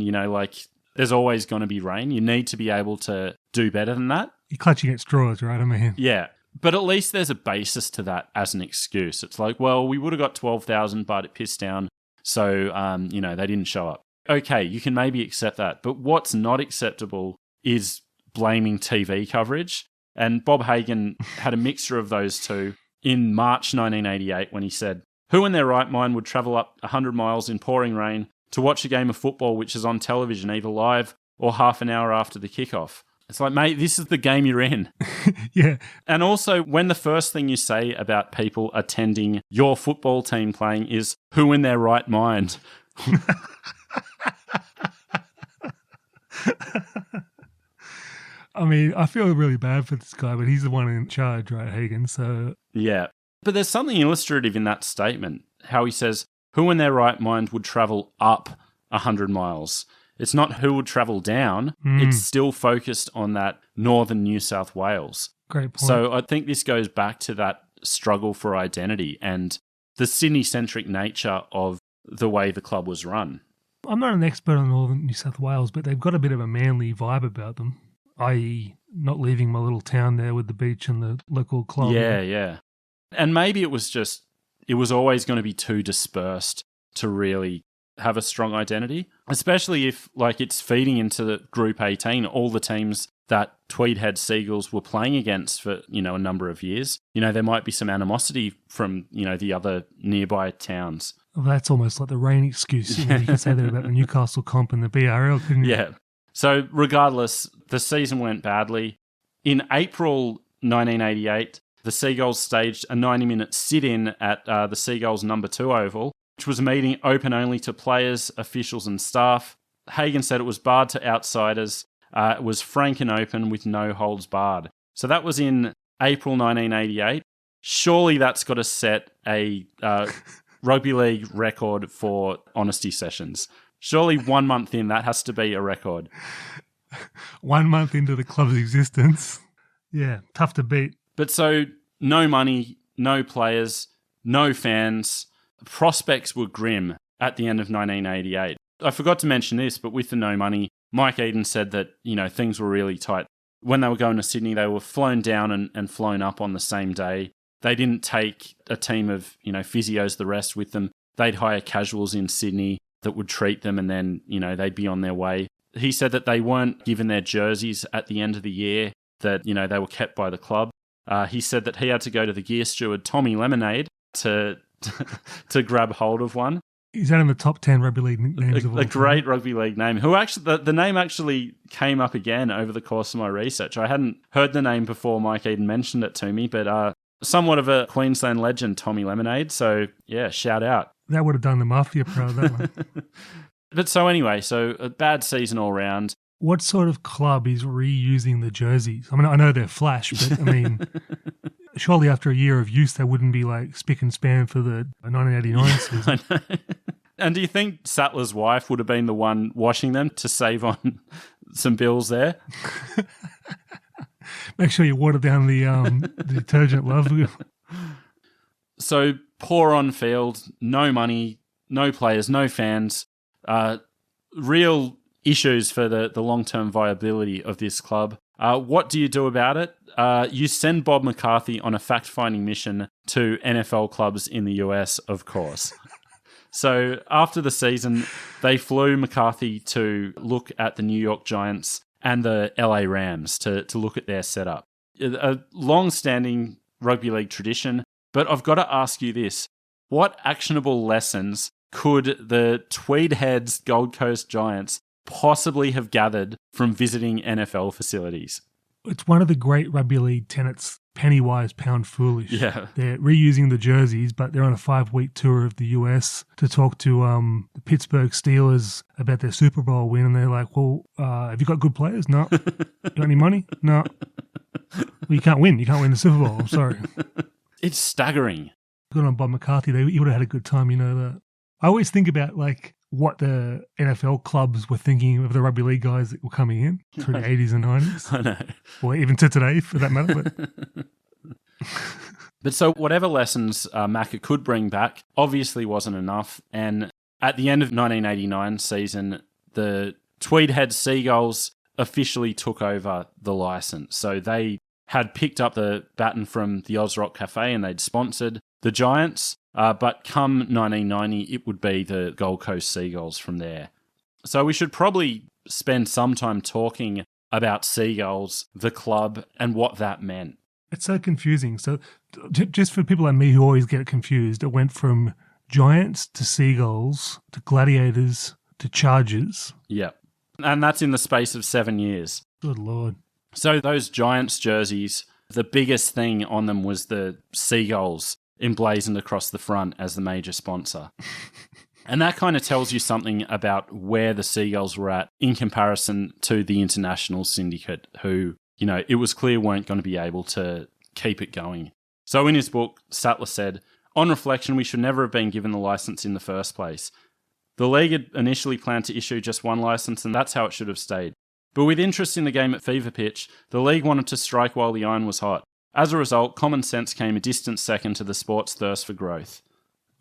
there's always going to be rain. You need to be able to do better than that. You're clutching at straws, right? I mean, yeah. But at least there's a basis to that as an excuse. It's like, well, we would have got 12,000, but it pissed down. So, they didn't show up. Okay, you can maybe accept that. But what's not acceptable is blaming TV coverage. And Bob Hagan had a mixture of those two in March 1988 when he said, who in their right mind would travel up 100 miles in pouring rain to watch a game of football which is on television either live or half an hour after the kickoff? It's like, mate, this is the game you're in. Yeah. And also, when the first thing you say about people attending your football team playing is, who in their right mind? I mean, I feel really bad for this guy, but he's the one in charge, right, Hagan? So yeah. But there's something illustrative in that statement, how he says, who in their right mind would travel up 100 miles? It's not who would travel down. It's still focused on that northern New South Wales. Great point. So I think this goes back to that struggle for identity and the Sydney-centric nature of the way the club was run. I'm not an expert on northern New South Wales, but they've got a bit of a manly vibe about them, i.e. not leaving my little town there with the beach and the local club. Yeah. And maybe it was always going to be too dispersed to really have a strong identity, especially if it's feeding into the Group 18, all the teams that Tweedhead Seagulls were playing against for, a number of years. There might be some animosity from, the other nearby towns. Well, that's almost like the rain excuse. You can say that about the Newcastle comp and the BRL, couldn't you? Yeah. So regardless, the season went badly. In April 1988, the Seagulls staged a 90-minute sit-in at the Seagulls No. 2 Oval, which was a meeting open only to players, officials and staff. Hagan said it was barred to outsiders. It was frank and open with no holds barred. So that was in April 1988. Surely that's got to set a rugby league record for honesty sessions. Surely 1 month in, that has to be a record. 1 month into the club's existence. Yeah, tough to beat. But so, no money, no players, no fans. Prospects were grim at the end of 1988. I forgot to mention this, but with the no money, Mike Eden said that, things were really tight. When they were going to Sydney, they were flown down and flown up on the same day. They didn't take a team of, physios, the rest with them. they'd hire casuals in Sydney that would treat them and then, they'd be on their way. He said that they weren't given their jerseys at the end of the year, that, they were kept by the club. He said that he had to go to the gear steward, Tommy Lemonade, to grab hold of one. Is that in the top 10 rugby league names of all time? A great rugby league name. Who actually, the name actually came up again over the course of my research. I hadn't heard the name before Mike Eden mentioned it to me, but somewhat of a Queensland legend, Tommy Lemonade. So, yeah, shout out. That would have done the Mafia proud, that one. But so anyway, so a bad season all round. What sort of club is reusing the jerseys? I mean, I know they're flash, but I mean, surely after a year of use, they wouldn't be like spick and span for the 1989 season. I know. And do you think Sattler's wife would have been the one washing them to save on some bills there? Make sure you water down the detergent, love. So poor on field, no money, no players, no fans, real issues for the long-term viability of this club. What do you do about it? You send Bob McCarthy on a fact-finding mission to NFL clubs in the US, of course. So after the season, they flew McCarthy to look at the New York Giants and the LA Rams to look at their setup. A long-standing rugby league tradition, but I've got to ask you this. What actionable lessons could the Tweedheads Gold Coast Giants possibly have gathered from visiting NFL facilities? It's one of the great rugby league tenets, penny wise, pound foolish. Yeah. They're reusing the jerseys, but they're on a 5-week tour of the US to talk to the Pittsburgh Steelers about their Super Bowl win. And they're like, well, have you got good players? No. You got any money? No. Well, you can't win. You can't win the Super Bowl. I'm sorry. It's staggering. Good on Bob McCarthy. He would have had a good time, you know that. I always think about like what the NFL clubs were thinking of the rugby league guys that were coming in through the 80s and 90s. I know. Or even to today, for that matter. But so whatever lessons Macca could bring back obviously wasn't enough. And at the end of 1989 season, the Tweedheads Seagulls officially took over the license. So they had picked up the baton from the Oz Rock Cafe and they'd sponsored the Giants. But come 1990, it would be the Gold Coast Seagulls from there. So we should probably spend some time talking about Seagulls, the club, and what that meant. It's so confusing. So just for people like me who always get confused, it went from Giants to Seagulls to Gladiators to Chargers. Yep. And that's in the space of 7 years. Good Lord. So those Giants jerseys, the biggest thing on them was the Seagulls emblazoned across the front as the major sponsor. And that kind of tells you something about where the Seagulls were at in comparison to the international syndicate who, it was clear weren't going to be able to keep it going. So in his book, Sattler said, on reflection, we should never have been given the license in the first place. The league had initially planned to issue just one license and that's how it should have stayed. But with interest in the game at fever pitch, the league wanted to strike while the iron was hot. As a result, common sense came a distant second to the sport's thirst for growth.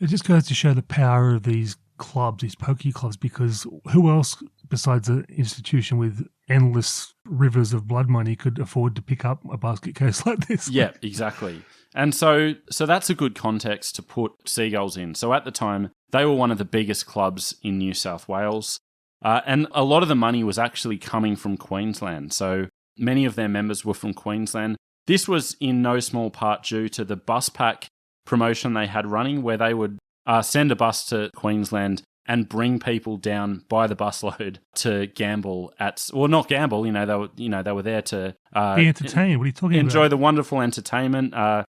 It just goes to show the power of these clubs, these pokey clubs, because who else besides an institution with endless rivers of blood money could afford to pick up a basket case like this? Yeah, exactly. And so that's a good context to put Seagulls in. So at the time, they were one of the biggest clubs in New South Wales. And a lot of the money was actually coming from Queensland. So many of their members were from Queensland. This was in no small part due to the bus pack promotion they had running, where they would send a bus to Queensland and bring people down by the busload to gamble not gamble. They were there to be entertained. What are you talking about? Enjoy the wonderful entertainment. The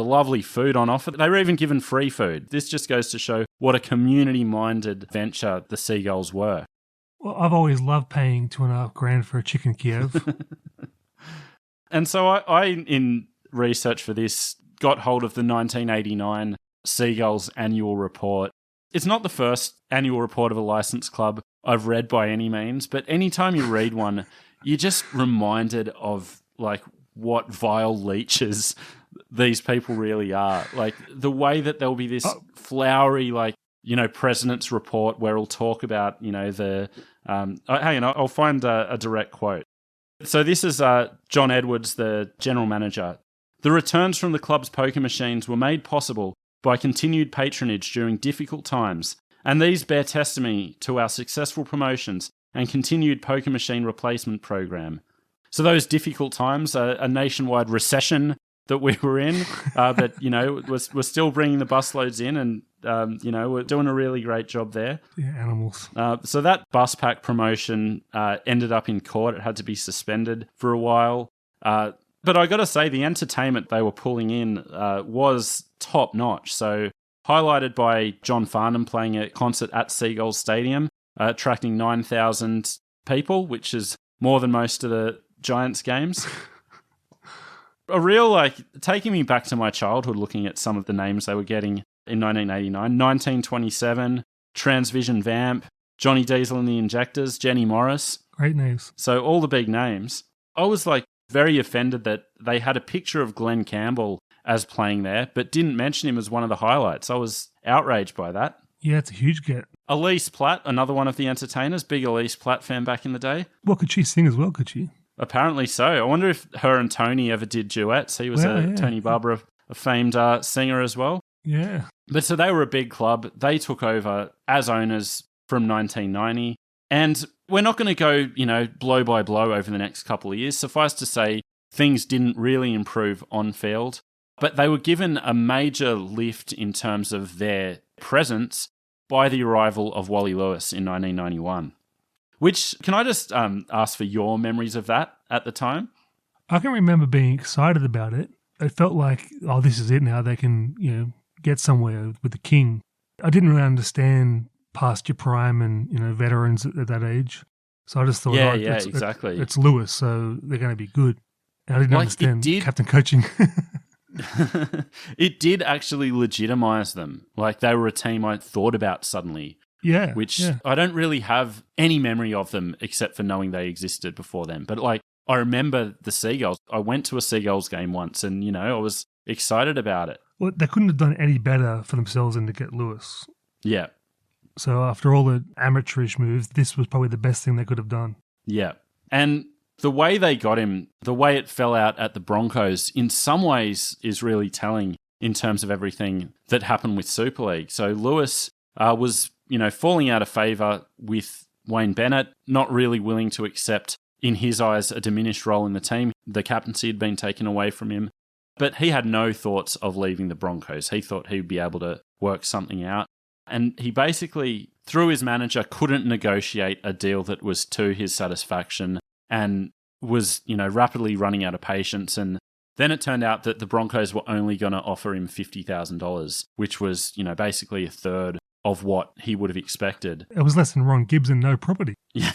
lovely food on offer. They were even given free food. This just goes to show what a community-minded venture the Seagulls were. Well, I've always loved paying $2,500 for a chicken Kiev. And so I, in research for this, got hold of the 1989 Seagulls annual report. It's not the first annual report of a licensed club I've read by any means, but anytime you read one, you're just reminded of what vile leeches these people really are. Like the way that there'll be this flowery, president's report where it'll talk about, I'll find a direct quote. So this is John Edwards, the general manager. The returns from the club's poker machines were made possible by continued patronage during difficult times, and these bear testimony to our successful promotions and continued poker machine replacement program. So those difficult times, a nationwide recession that we were in, but, we're still bringing the busloads in and, we're doing a really great job there. Yeah, animals. So that bus pack promotion ended up in court. It had to be suspended for a while. But I got to say, the entertainment they were pulling in was top notch. So highlighted by John Farnham playing a concert at Seagulls Stadium, attracting 9,000 people, which is more than most of the Giants games. A real, taking me back to my childhood looking at some of the names they were getting in 1989. 1927, Transvision Vamp, Johnny Diesel and the Injectors, Jenny Morris. Great names. So all the big names. I was very offended that they had a picture of Glenn Campbell as playing there, but didn't mention him as one of the highlights. I was outraged by that. Yeah, it's a huge get. Elise Platt, another one of the entertainers, big Elise Platt fan back in the day. Well, could she sing as well, could she? Apparently so. I wonder if her and Tony ever did duets. He was Tony Barber, a famed singer as well. Yeah. But so they were a big club. They took over as owners from 1990. And we're not going to go, blow by blow over the next couple of years. Suffice to say, things didn't really improve on field. But they were given a major lift in terms of their presence by the arrival of Wally Lewis in 1991. Which, can I just ask for your memories of that at the time? I can remember being excited about it. It felt like, this is it now. They can, get somewhere with the king. I didn't really understand past your prime and, veterans at that age. So I just thought, exactly. It's Lewis, so they're going to be good. And I didn't understand captain coaching. It did actually legitimize them. They were a team I thought about suddenly. Yeah. I don't really have any memory of them except for knowing they existed before then. But I remember the Seagulls. I went to a Seagulls game once and, I was excited about it. Well, they couldn't have done any better for themselves than to get Lewis. Yeah. So after all the amateurish moves, this was probably the best thing they could have done. Yeah. And the way they got him, the way it fell out at the Broncos, in some ways is really telling in terms of everything that happened with Super League. So Lewis was, falling out of favour with Wayne Bennett, not really willing to accept, in his eyes, a diminished role in the team. The captaincy had been taken away from him. But he had no thoughts of leaving the Broncos. He thought he'd be able to work something out. And he basically, through his manager, couldn't negotiate a deal that was to his satisfaction and was, rapidly running out of patience. And then it turned out that the Broncos were only going to offer him $50,000, which was, basically a third of what he would have expected. It was less than Ron Gibbs and no property. Yeah.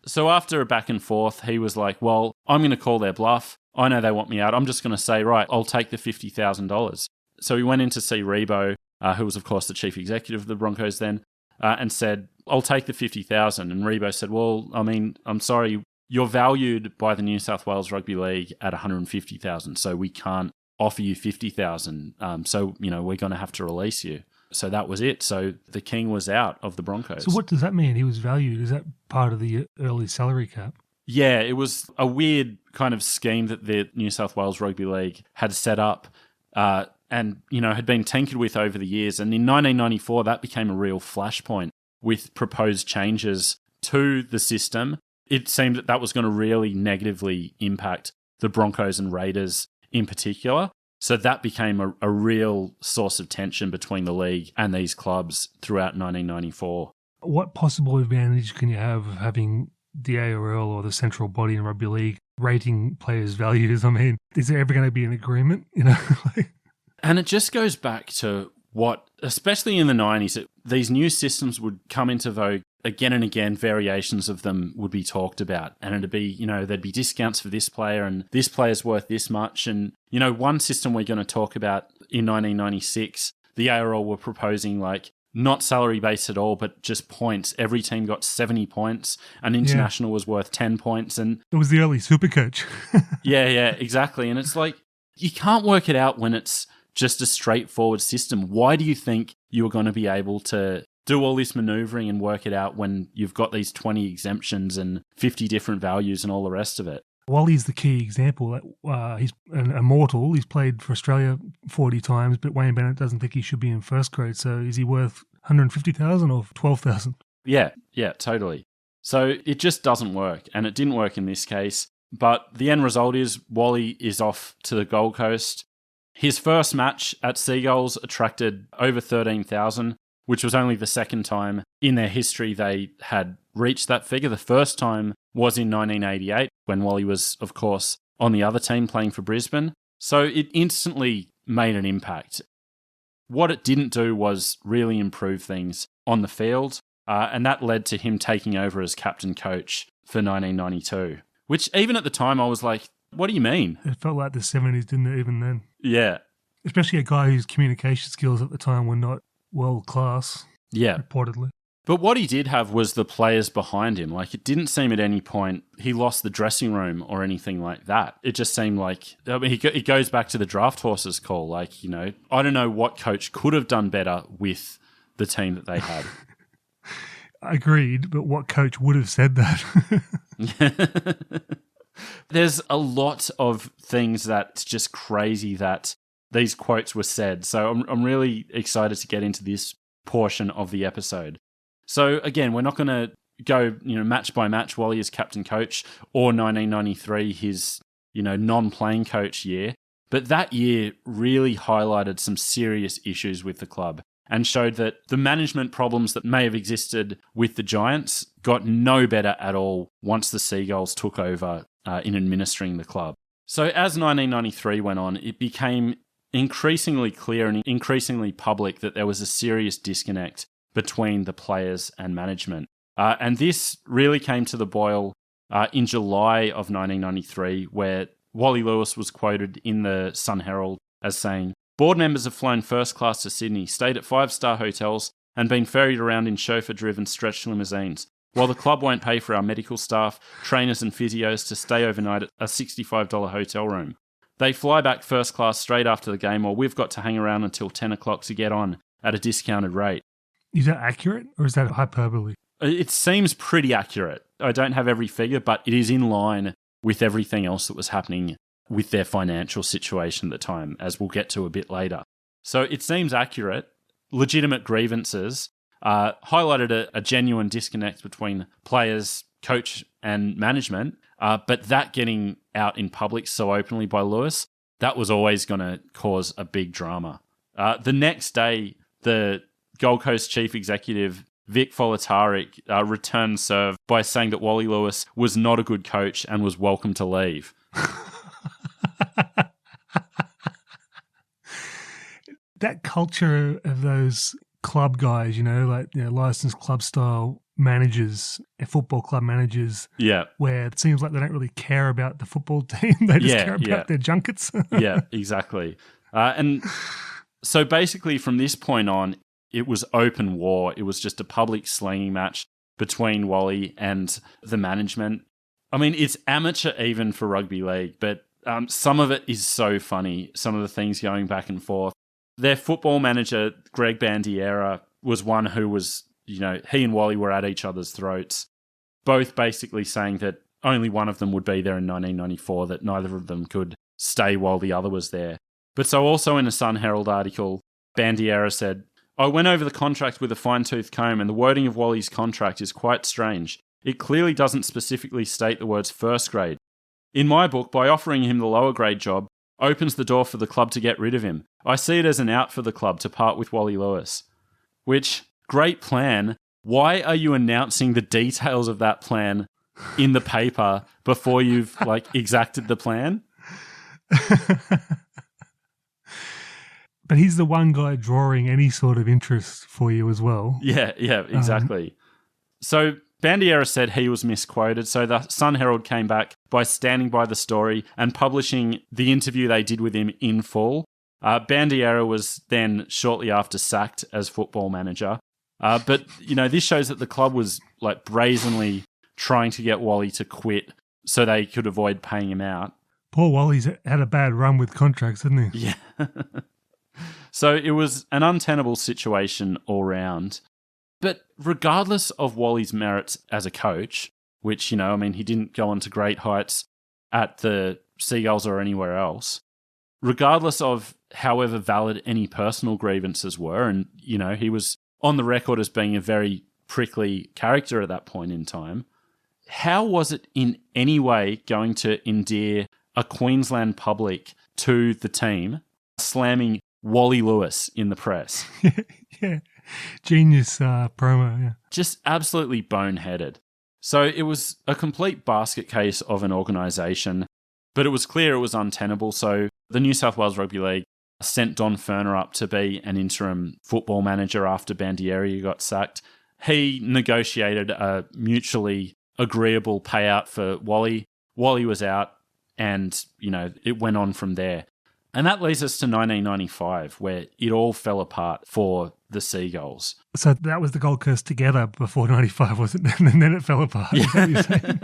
So after a back and forth, he was like, well, I'm going to call their bluff. I know they want me out. I'm just going to say, right, I'll take the $50,000. So he went in to see Rebo, who was, of course, the chief executive of the Broncos then, and said, I'll take the $50,000. And Rebo said, well, I'm sorry, you're valued by the New South Wales Rugby League at $150,000, so we can't offer you $50,000. So, we're going to have to release you. So that was it. So the king was out of the Broncos. So what does that mean? He was valued? Is that part of the early salary cap? Yeah, it was a weird kind of scheme that the New South Wales Rugby League had set up and, had been tinkered with over the years. And in 1994, that became a real flashpoint with proposed changes to the system. It seemed that that was going to really negatively impact the Broncos and Raiders in particular. So that became a real source of tension between the league and these clubs throughout 1994. What possible advantage can you have of having the ARL or the central body in rugby league rating players' values? Is there ever going to be an agreement? And it just goes back to what, especially in the 90s, these new systems would come into vogue again and again. Variations of them would be talked about, and it'd be, there'd be discounts for this player and this player's worth this much. And, one system we're going to talk about in 1996, the ARL were proposing not salary based at all, but just points. Every team got 70 points. An international was worth 10 points. And it was the early Supercoach. yeah, exactly. And it's you can't work it out when it's just a straightforward system. Why do you think you're going to be able to do all this maneuvering and work it out when you've got these 20 exemptions and 50 different values and all the rest of it? Wally's the key example. He's an immortal. He's played for Australia 40 times, but Wayne Bennett doesn't think he should be in first grade. So is he worth 150,000 or 12,000? Yeah, totally. So it just doesn't work, and it didn't work in this case. But the end result is Wally is off to the Gold Coast. His first match at Seagulls attracted over 13,000, which was only the second time in their history they had reached that figure. The first time was in 1988, when Wally was, of course, on the other team playing for Brisbane. So it instantly made an impact. What it didn't do was really improve things on the field, and that led to him taking over as captain coach for 1992, which even at the time I was like, what do you mean? It felt like the 70s, didn't it, even then? Yeah. Especially a guy whose communication skills at the time were not world class. Yeah. Reportedly. But what he did have was the players behind him. Like, it didn't seem at any point he lost the dressing room or anything like that. It just seemed like, I mean, he goes back to the draft horses call. Like, you know, I don't know what coach could have done better with the team that they had. Agreed, but what coach would have said that? There's a lot of things that's just crazy that these quotes were said. So I'm really excited to get into this portion of the episode. So again, we're not going to go, match by match while he is captain coach, or 1993, his, non-playing coach year. But that year really highlighted some serious issues with the club and showed that the management problems that may have existed with the Giants got no better at all once the Seagulls took over in administering the club. So as 1993 went on, it became increasingly clear and increasingly public that there was a serious disconnect between the players and management. And this really came to the boil in July of 1993, where Wally Lewis was quoted in the Sun Herald as saying, "Board members have flown first class to Sydney, stayed at 5-star hotels, and been ferried around in chauffeur-driven stretch limousines, while the club won't pay for our medical staff, trainers and physios to stay overnight at a $65 hotel room. They fly back first class straight after the game, while we've got to hang around until 10 o'clock to get on at a discounted rate." Is that accurate, or is that hyperbole? It seems pretty accurate. I don't have every figure, but it is in line with everything else that was happening with their financial situation at the time, as we'll get to a bit later. So it seems accurate. Legitimate grievances highlighted a genuine disconnect between players, coach and management, but that getting out in public so openly by Lewis, that was always going to cause a big drama. The next day, the Gold Coast chief executive Vic Volatarik returned serve by saying that Wally Lewis was not a good coach and was welcome to leave. That culture of those club guys, licensed club style managers, football club managers, where it seems like they don't really care about the football team. They just care about their junkets. Yeah, exactly. And so basically from this point on, it was open war. It was just a public slinging match between Wally and the management. I mean, it's amateur even for rugby league, but some of it is so funny, some of the things going back and forth. Their football manager, Greg Bandiera, was one who was, he and Wally were at each other's throats, both basically saying that only one of them would be there in 1994, that neither of them could stay while the other was there. But so also in a Sun Herald article, Bandiera said, "I went over the contract with a fine-tooth comb, and the wording of Wally's contract is quite strange. It clearly doesn't specifically state the words first grade. In my book, by offering him the lower grade job, opens the door for the club to get rid of him. I see it as an out for the club to part with Wally Lewis." Which, great plan. Why are you announcing the details of that plan in the paper before you've exacted the plan? But he's the one guy drawing any sort of interest for you as well. Yeah, exactly. So Bandiera said he was misquoted, so the Sun Herald came back by standing by the story and publishing the interview they did with him in full. Bandiera was then shortly after sacked as football manager. But, this shows that the club was brazenly trying to get Wally to quit so they could avoid paying him out. Poor Wally's had a bad run with contracts, hasn't he? Yeah. So it was an untenable situation all round. But regardless of Wally's merits as a coach, which, he didn't go on to great heights at the Seagulls or anywhere else, regardless of however valid any personal grievances were, and, you know, he was on the record as being a very prickly character at that point in time, how was it in any way going to endear a Queensland public to the team, slamming Wally Lewis in the press? Yeah. Genius promo, yeah. Just absolutely boneheaded. So it was a complete basket case of an organisation, but it was clear it was untenable. So the New South Wales Rugby League sent Don Ferner up to be an interim football manager after Bandieri got sacked. He negotiated a mutually agreeable payout for Wally. Wally was out, and, you know, it went on from there. And that leads us to 1995, where it all fell apart for the Seagulls. So that was the Gold Coast together before 95, wasn't it? And then it fell apart. Yeah. Is that what you're saying?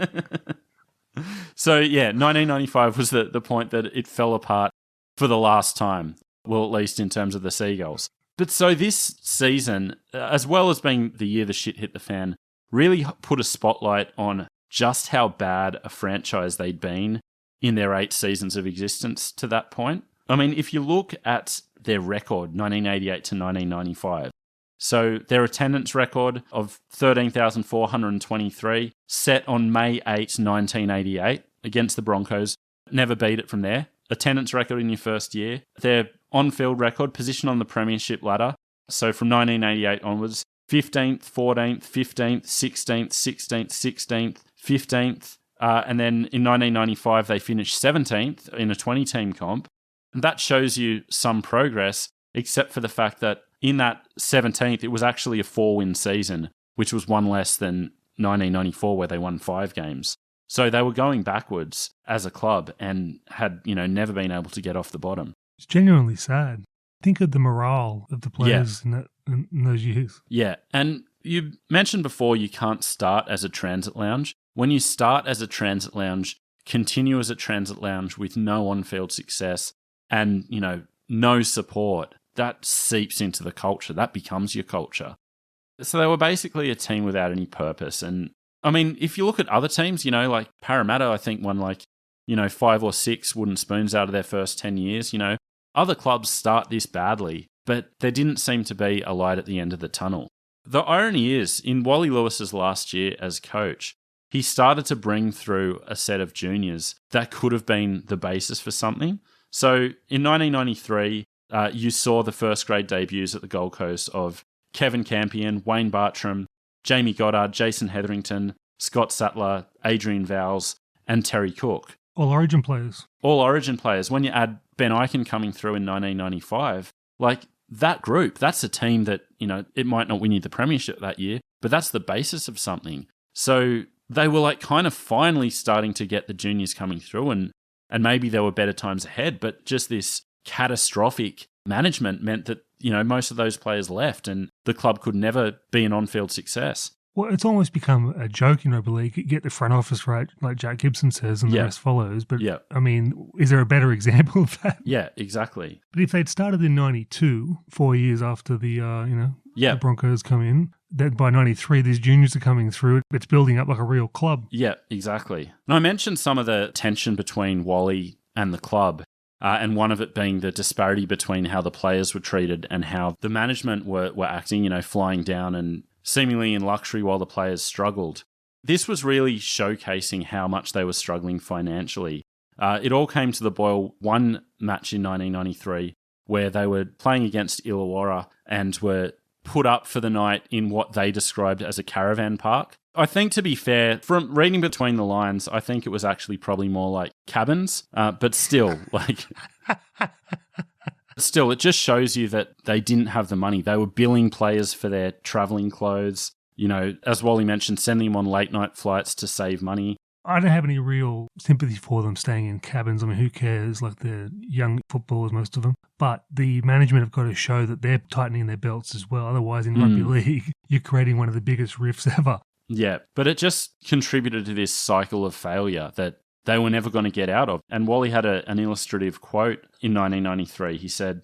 So, yeah, 1995 was the point that it fell apart for the last time. Well, at least in terms of the Seagulls. But so this season, as well as being the year the shit hit the fan, really put a spotlight on just how bad a franchise they'd been in their 8 seasons of existence to that point. I mean, if you look at their record, 1988 to 1995, so their attendance record of 13,423, set on May 8, 1988, against the Broncos, never beat it from there. Attendance record in your first year. Their on-field record, position on the premiership ladder, so from 1988 onwards, 15th, 14th, 15th, 16th, 16th, 16th, 15th, and then in 1995 they finished 17th in a 20-team comp. And that shows you some progress, except for the fact that in that 17th, it was actually a 4-win season, which was one less than 1994, where they won 5 games. So they were going backwards as a club and had, you know, never been able to get off the bottom. It's genuinely sad. Think of the morale of the players in those years. Yeah, and you mentioned before you can't start as a transit lounge. When you start as a transit lounge, continue as a transit lounge with no on-field success, and, you know, no support, that seeps into the culture. That becomes your culture. So they were basically a team without any purpose. And, I mean, if you look at other teams, you know, like Parramatta, I think won 5 or 6 wooden spoons out of their first 10 years. You know, other clubs start this badly, but there didn't seem to be a light at the end of the tunnel. The irony is, in Wally Lewis's last year as coach, he started to bring through a set of juniors that could have been the basis for something. So in 1993, you saw the first grade debuts at the Gold Coast of Kevin Campion, Wayne Bartram, Jamie Goddard, Jason Hetherington, Scott Sattler, Adrian Vowles, and Terry Cook. All Origin players. All Origin players. When you add Ben Eichen coming through in 1995, like that group, that's a team that, you know, it might not win you the premiership that year, but that's the basis of something. So they were like kind of finally starting to get the juniors coming through, and maybe there were better times ahead, but just this catastrophic management meant that, you know, most of those players left and the club could never be an on-field success. Well, it's almost become a joke in rugby league. You get the front office right, like Jack Gibson says, and the rest follows. But, I mean, is there a better example of that? Yeah, exactly. But if they'd started in 92, 4 years after the Broncos come in, then by 93, these juniors are coming through. It's building up like a real club. Yeah, exactly. And I mentioned some of the tension between Wally and the club, and one of it being the disparity between how the players were treated and how the management were acting, you know, flying down and seemingly in luxury while the players struggled. This was really showcasing how much they were struggling financially. It all came to the boil one match in 1993 where they were playing against Illawarra and were put up for the night in what they described as a caravan park. I think, to be fair, from reading between the lines, I think it was actually probably more like cabins, but still, Still, it just shows you that they didn't have the money. They were billing players for their travelling clothes. You know, as Wally mentioned, sending them on late night flights to save money. I don't have any real sympathy for them staying in cabins. I mean, who cares? Like, they're young footballers, most of them. But the management have got to show that they're tightening their belts as well. Otherwise, in rugby league, you're creating one of the biggest rifts ever. Yeah, but it just contributed to this cycle of failure that they were never going to get out of. And Wally had an illustrative quote in 1993. He said,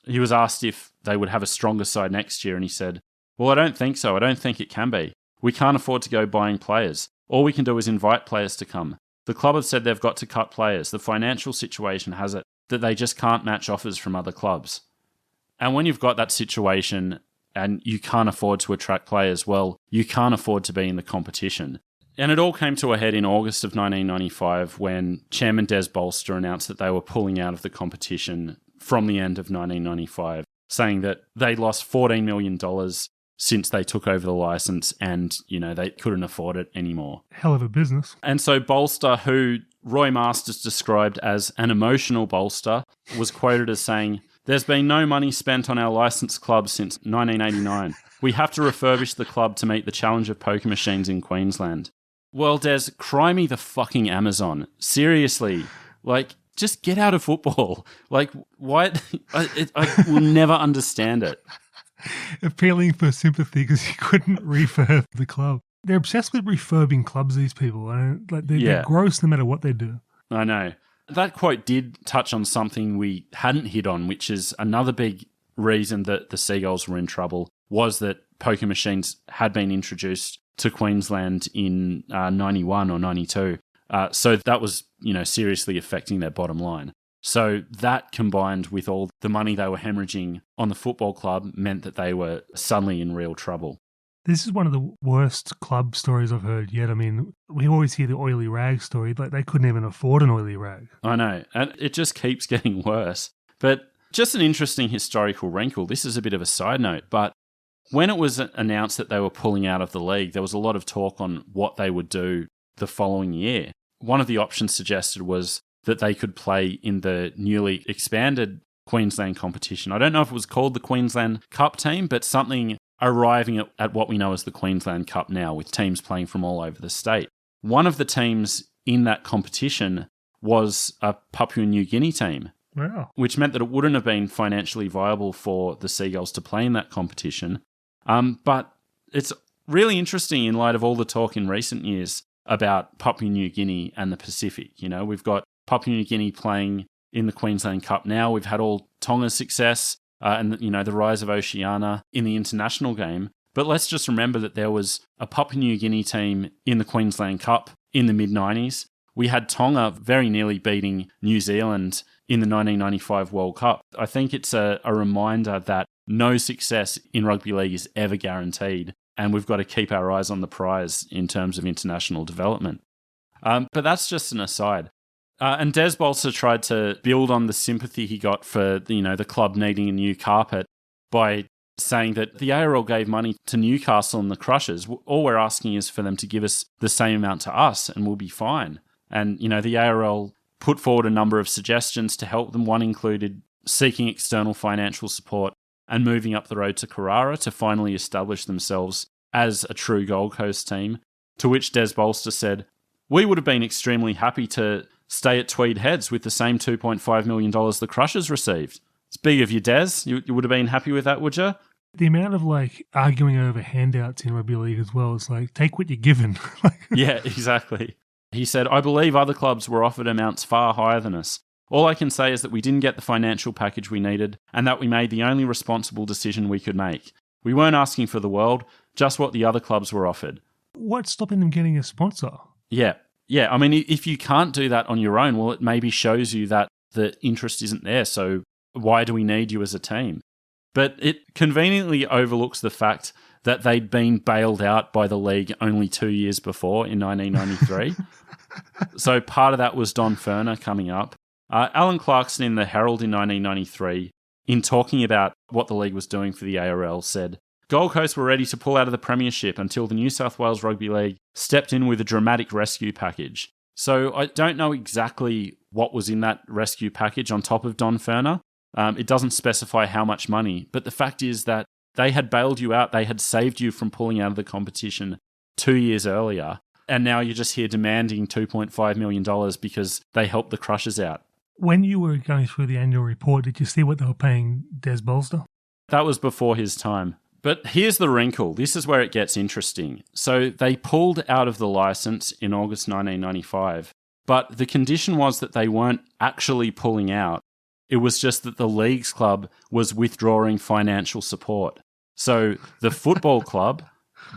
he was asked if they would have a stronger side next year, and he said, "Well, I don't think so. I don't think it can be. We can't afford to go buying players. All we can do is invite players to come. The club have said they've got to cut players. The financial situation has it that they just can't match offers from other clubs. And when you've got that situation and you can't afford to attract players, well, you can't afford to be in the competition. And it all came to a head in August of 1995 when Chairman Des Bolster announced that they were pulling out of the competition from the end of 1995, saying that they lost $14 million since they took over the license and, they couldn't afford it anymore. Hell of a business. And so Bolster, who Roy Masters described as an emotional bolster, was quoted as saying, "There's been no money spent on our licensed club since 1989. We have to refurbish the club to meet the challenge of poker machines in Queensland." Well, Des, cry me the fucking Amazon. Seriously. Just get out of football. Why? I will never understand it. Appealing for sympathy because you couldn't refurb the club. They're obsessed with refurbing clubs, these people. They're gross no matter what they do. I know. That quote did touch on something we hadn't hit on, which is another big reason that the Seagulls were in trouble, was that poker machines had been introduced to Queensland in 91 or 92. So that was, seriously affecting their bottom line. So that combined with all the money they were hemorrhaging on the football club meant that they were suddenly in real trouble. This is one of the worst club stories I've heard yet. I mean, we always hear the oily rag story, but they couldn't even afford an oily rag. I know, and it just keeps getting worse. But just an interesting historical wrinkle. This is a bit of a side note, but when it was announced that they were pulling out of the league, there was a lot of talk on what they would do the following year. One of the options suggested was that they could play in the newly expanded Queensland competition. I don't know if it was called the Queensland Cup team, but something arriving at what we know as the Queensland Cup now, with teams playing from all over the state. One of the teams in that competition was a Papua New Guinea team. Wow. Which meant that it wouldn't have been financially viable for the Seagulls to play in that competition. But it's really interesting in light of all the talk in recent years about Papua New Guinea and the Pacific. We've got Papua New Guinea playing in the Queensland Cup now. We've had all Tonga's success and the rise of Oceania in the international game. But let's just remember that there was a Papua New Guinea team in the Queensland Cup in the mid-90s. We had Tonga very nearly beating New Zealand in the 1995 World Cup. I think it's a reminder that no success in rugby league is ever guaranteed, and we've got to keep our eyes on the prize in terms of international development. But that's just an aside. And Des Bolster tried to build on the sympathy he got for the club needing a new carpet by saying that the ARL gave money to Newcastle and the Crushers. All we're asking is for them to give us the same amount to us and we'll be fine. And, the ARL put forward a number of suggestions to help them. One included seeking external financial support and moving up the road to Carrara to finally establish themselves as a true Gold Coast team, to which Des Bolster said, "We would have been extremely happy to stay at Tweedheads with the same $2.5 million the Crushers received." It's big of you, Des. You would have been happy with that, would you? The amount of arguing over handouts in rugby league as well is take what you're given. Yeah, exactly. He said, "I believe other clubs were offered amounts far higher than us. All I can say is that we didn't get the financial package we needed and that we made the only responsible decision we could make. We weren't asking for the world, just what the other clubs were offered." What's stopping them getting a sponsor? Yeah. I mean, if you can't do that on your own, well, it maybe shows you that the interest isn't there. So why do we need you as a team? But it conveniently overlooks the fact that they'd been bailed out by the league only 2 years before in 1993. So part of that was Don Ferner coming up. Alan Clarkson in the Herald in 1993, in talking about what the league was doing for the ARL, said, "Gold Coast were ready to pull out of the premiership until the New South Wales Rugby League stepped in with a dramatic rescue package." So I don't know exactly what was in that rescue package on top of Don Ferner. It doesn't specify how much money, but the fact is that they had bailed you out. They had saved you from pulling out of the competition 2 years earlier. And now you're just here demanding $2.5 million because they helped the Crushers out. When you were going through the annual report, did you see what they were paying Des Bolster? That was before his time. But here's the wrinkle. This is where it gets interesting. So they pulled out of the license in August 1995, but the condition was that they weren't actually pulling out. It was just that the league's club was withdrawing financial support. So the football club,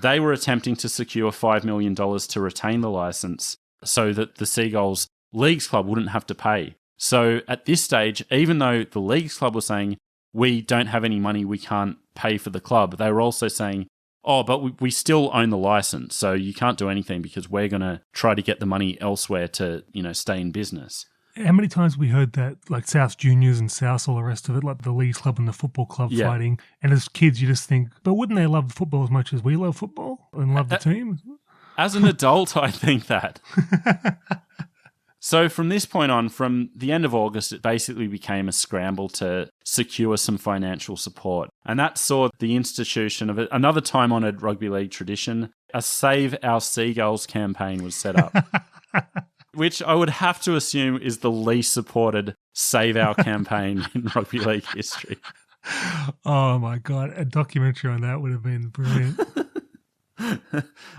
they were attempting to secure $5 million to retain the license, so that the Seagulls Leagues Club wouldn't have to pay. So at this stage, even though the Leagues Club was saying, we don't have any money, we can't pay for the club, they were also saying, oh, but we still own the license, so you can't do anything because we're going to try to get the money elsewhere to, stay in business. How many times have we heard that, like South Juniors and South, all the rest of it, like the Leagues Club and the football club fighting? And as kids, you just think, but wouldn't they love football as much as we love football and love the team? As an adult, I think that. So from this point on, from the end of August, it basically became a scramble to secure some financial support. And that saw the institution of another time-honoured rugby league tradition, a Save Our Seagulls campaign was set up. Which I would have to assume is the least supported Save Our campaign in rugby league history. Oh my God, a documentary on that would have been brilliant.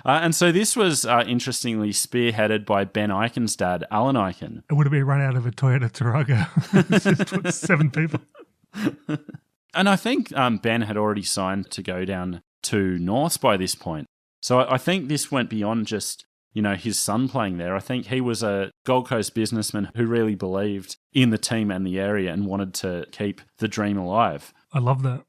And so this was interestingly spearheaded by Ben Ikin's dad, Alan Ikin. It would have been run out of a Toyota Tarago. It's just 7 people. And I think Ben had already signed to go down to Norths by this point. So I think this went beyond just his son playing there. I think he was a Gold Coast businessman who really believed in the team and the area and wanted to keep the dream alive. I love that.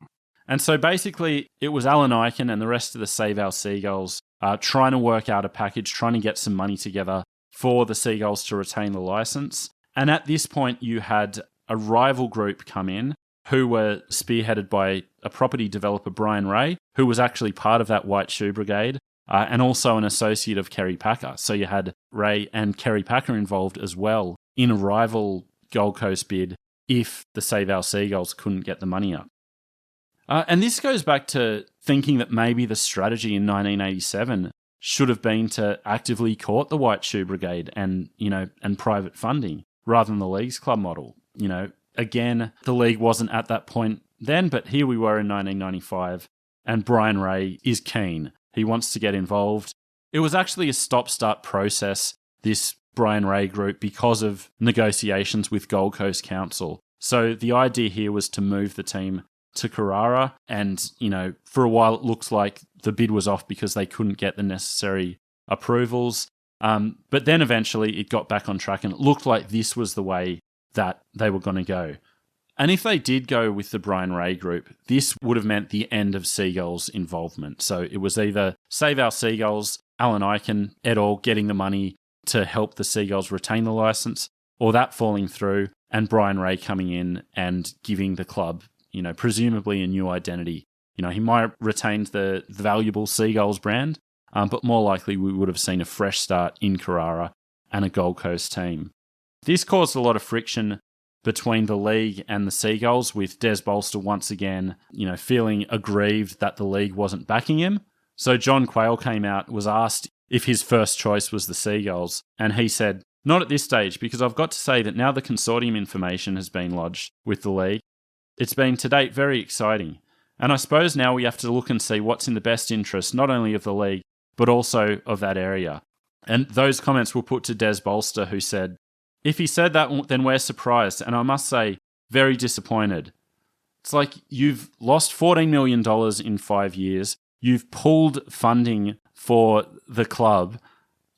And so basically it was Alan Ikin and the rest of the Save Our Seagulls trying to work out a package, trying to get some money together for the Seagulls to retain the license. And at this point you had a rival group come in who were spearheaded by a property developer, Brian Ray, who was actually part of that White Shoe Brigade. And also an associate of Kerry Packer. So you had Ray and Kerry Packer involved as well in a rival Gold Coast bid if the Save Our Seagulls couldn't get the money up. And this goes back to thinking that maybe the strategy in 1987 should have been to actively court the White Shoe Brigade and private funding rather than the Leagues Club model. Again, the league wasn't at that point then, but here we were in 1995 and Brian Ray is keen. He wants to get involved. It was actually a stop-start process, this Brian Ray group, because of negotiations with Gold Coast Council. So the idea here was to move the team to Carrara. And, for a while it looks like the bid was off because they couldn't get the necessary approvals. But then eventually it got back on track and it looked like this was the way that they were going to go. And if they did go with the Brian Ray group, this would have meant the end of Seagulls' involvement. So it was either Save Our Seagulls, Alan Ikin et al. Getting the money to help the Seagulls retain the license, or that falling through and Brian Ray coming in and giving the club, presumably a new identity. He might have retained the valuable Seagulls brand, but more likely we would have seen a fresh start in Carrara and a Gold Coast team. This caused a lot of friction between the league and the Seagulls, with Des Bolster once again, feeling aggrieved that the league wasn't backing him. So John Quayle came out, was asked if his first choice was the Seagulls, and he said, "Not at this stage, because I've got to say that now the consortium information has been lodged with the league. It's been to date very exciting, and I suppose now we have to look and see what's in the best interest not only of the league, but also of that area." And those comments were put to Des Bolster, who said, "If he said that, then we're surprised, and I must say, very disappointed. It's like you've lost $14 million in 5 years. You've pulled funding for the club.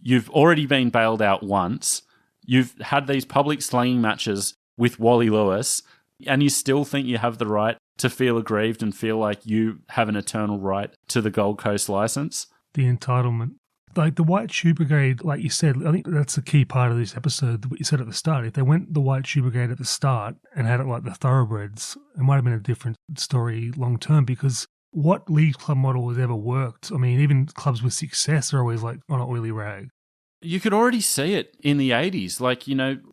You've already been bailed out once. You've had these public slanging matches with Wally Lewis, and you still think you have the right to feel aggrieved and feel like you have an eternal right to the Gold Coast license." The entitlement. Like the White Shoe Brigade, like you said, I think that's a key part of this episode, what you said at the start. If they went the White Shoe Brigade at the start and had it like the thoroughbreds, it might have been a different story long term, because what league club model has ever worked? I mean, even clubs with success are always like on an oily rag. You could already see it in the 80s. Like,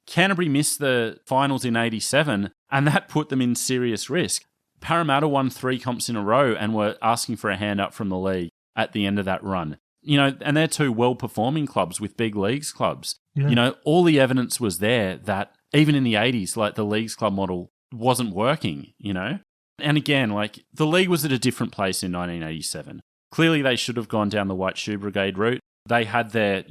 Canterbury missed the finals in 87, and that put them in serious risk. Parramatta won 3 comps in a row and were asking for a hand up from the league at the end of that run. And they're 2 well-performing clubs with big leagues clubs. Yeah. All the evidence was there that even in the 80s, like the leagues club model wasn't working, And again, like the league was at a different place in 1987. Clearly they should have gone down the White Shoe Brigade route. They had their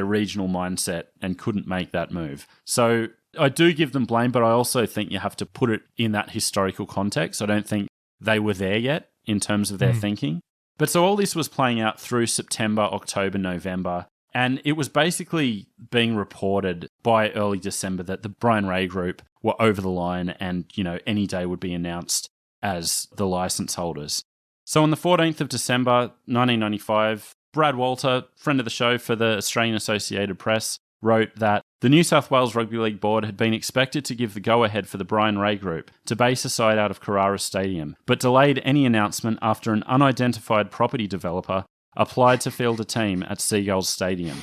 regional mindset and couldn't make that move. So I do give them blame, but I also think you have to put it in that historical context. I don't think they were there yet in terms of their thinking. But so all this was playing out through September, October, November. And it was basically being reported by early December that the Brian Ray Group were over the line and, any day would be announced as the license holders. So on the 14th of December, 1995, Brad Walter, friend of the show for the Australian Associated Press, wrote that the New South Wales Rugby League Board had been expected to give the go-ahead for the Brian Ray Group to base a side out of Carrara Stadium, but delayed any announcement after an unidentified property developer applied to field a team at Seagulls Stadium.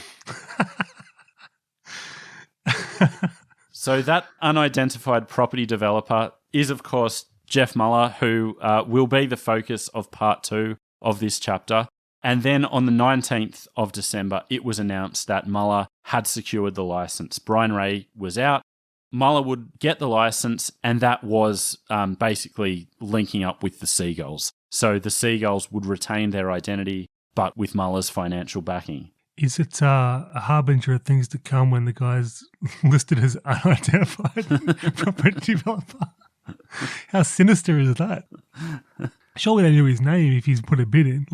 So that unidentified property developer is, of course, Jeff Muller, who will be the focus of part 2 of this chapter. And then on the 19th of December, it was announced that Muller had secured the license. Brian Ray was out. Muller would get the license, and that was basically linking up with the Seagulls. So the Seagulls would retain their identity, but with Muller's financial backing. Is it a harbinger of things to come when the guy's listed as unidentified property developer? How sinister is that? Surely they knew his name if he's put a bid in.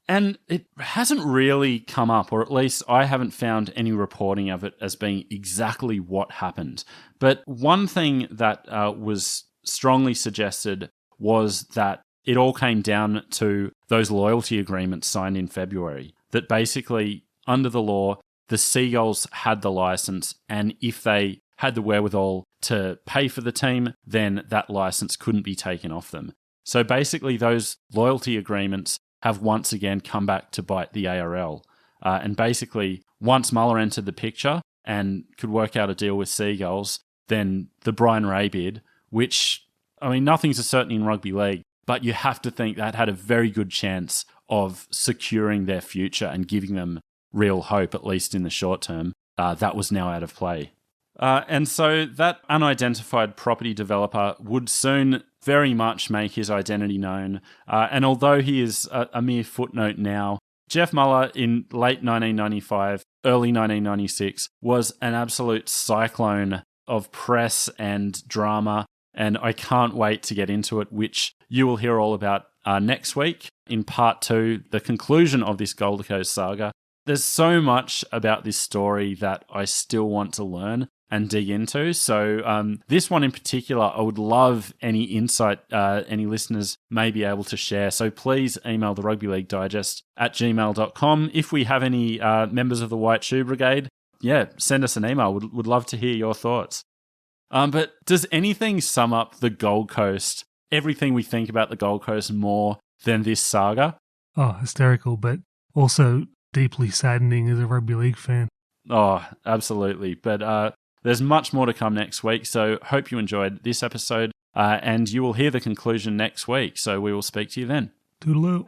And it hasn't really come up, or at least I haven't found any reporting of it as being exactly what happened. But one thing that was strongly suggested was that it all came down to those loyalty agreements signed in February, that basically, under the law, the Seagulls had the license, and if they had the wherewithal to pay for the team, then that license couldn't be taken off them. So basically, those loyalty agreements have once again come back to bite the ARL. And basically, once Muller entered the picture and could work out a deal with Seagulls, then the Brian Ray bid, which, nothing's a certainty in rugby league, but you have to think that had a very good chance of securing their future and giving them real hope, at least in the short term. That was now out of play. And so that unidentified property developer would soon very much make his identity known. And although he is a mere footnote now, Jeff Muller in late 1995, early 1996 was an absolute cyclone of press and drama. And I can't wait to get into it, which you will hear all about next week in part 2, the conclusion of this Gold Coast saga. There's so much about this story that I still want to learn and dig into. So this one in particular, I would love any insight any listeners may be able to share. So please email the Rugby League Digest at gmail.com. If we have any members of the White Shoe Brigade, send us an email. Would love to hear your thoughts. But does anything sum up the Gold Coast, everything we think about the Gold Coast more than this saga? Oh, hysterical, but also deeply saddening as a rugby league fan. Oh, absolutely. But there's much more to come next week, so hope you enjoyed this episode, and you will hear the conclusion next week, so we will speak to you then. Toodaloo.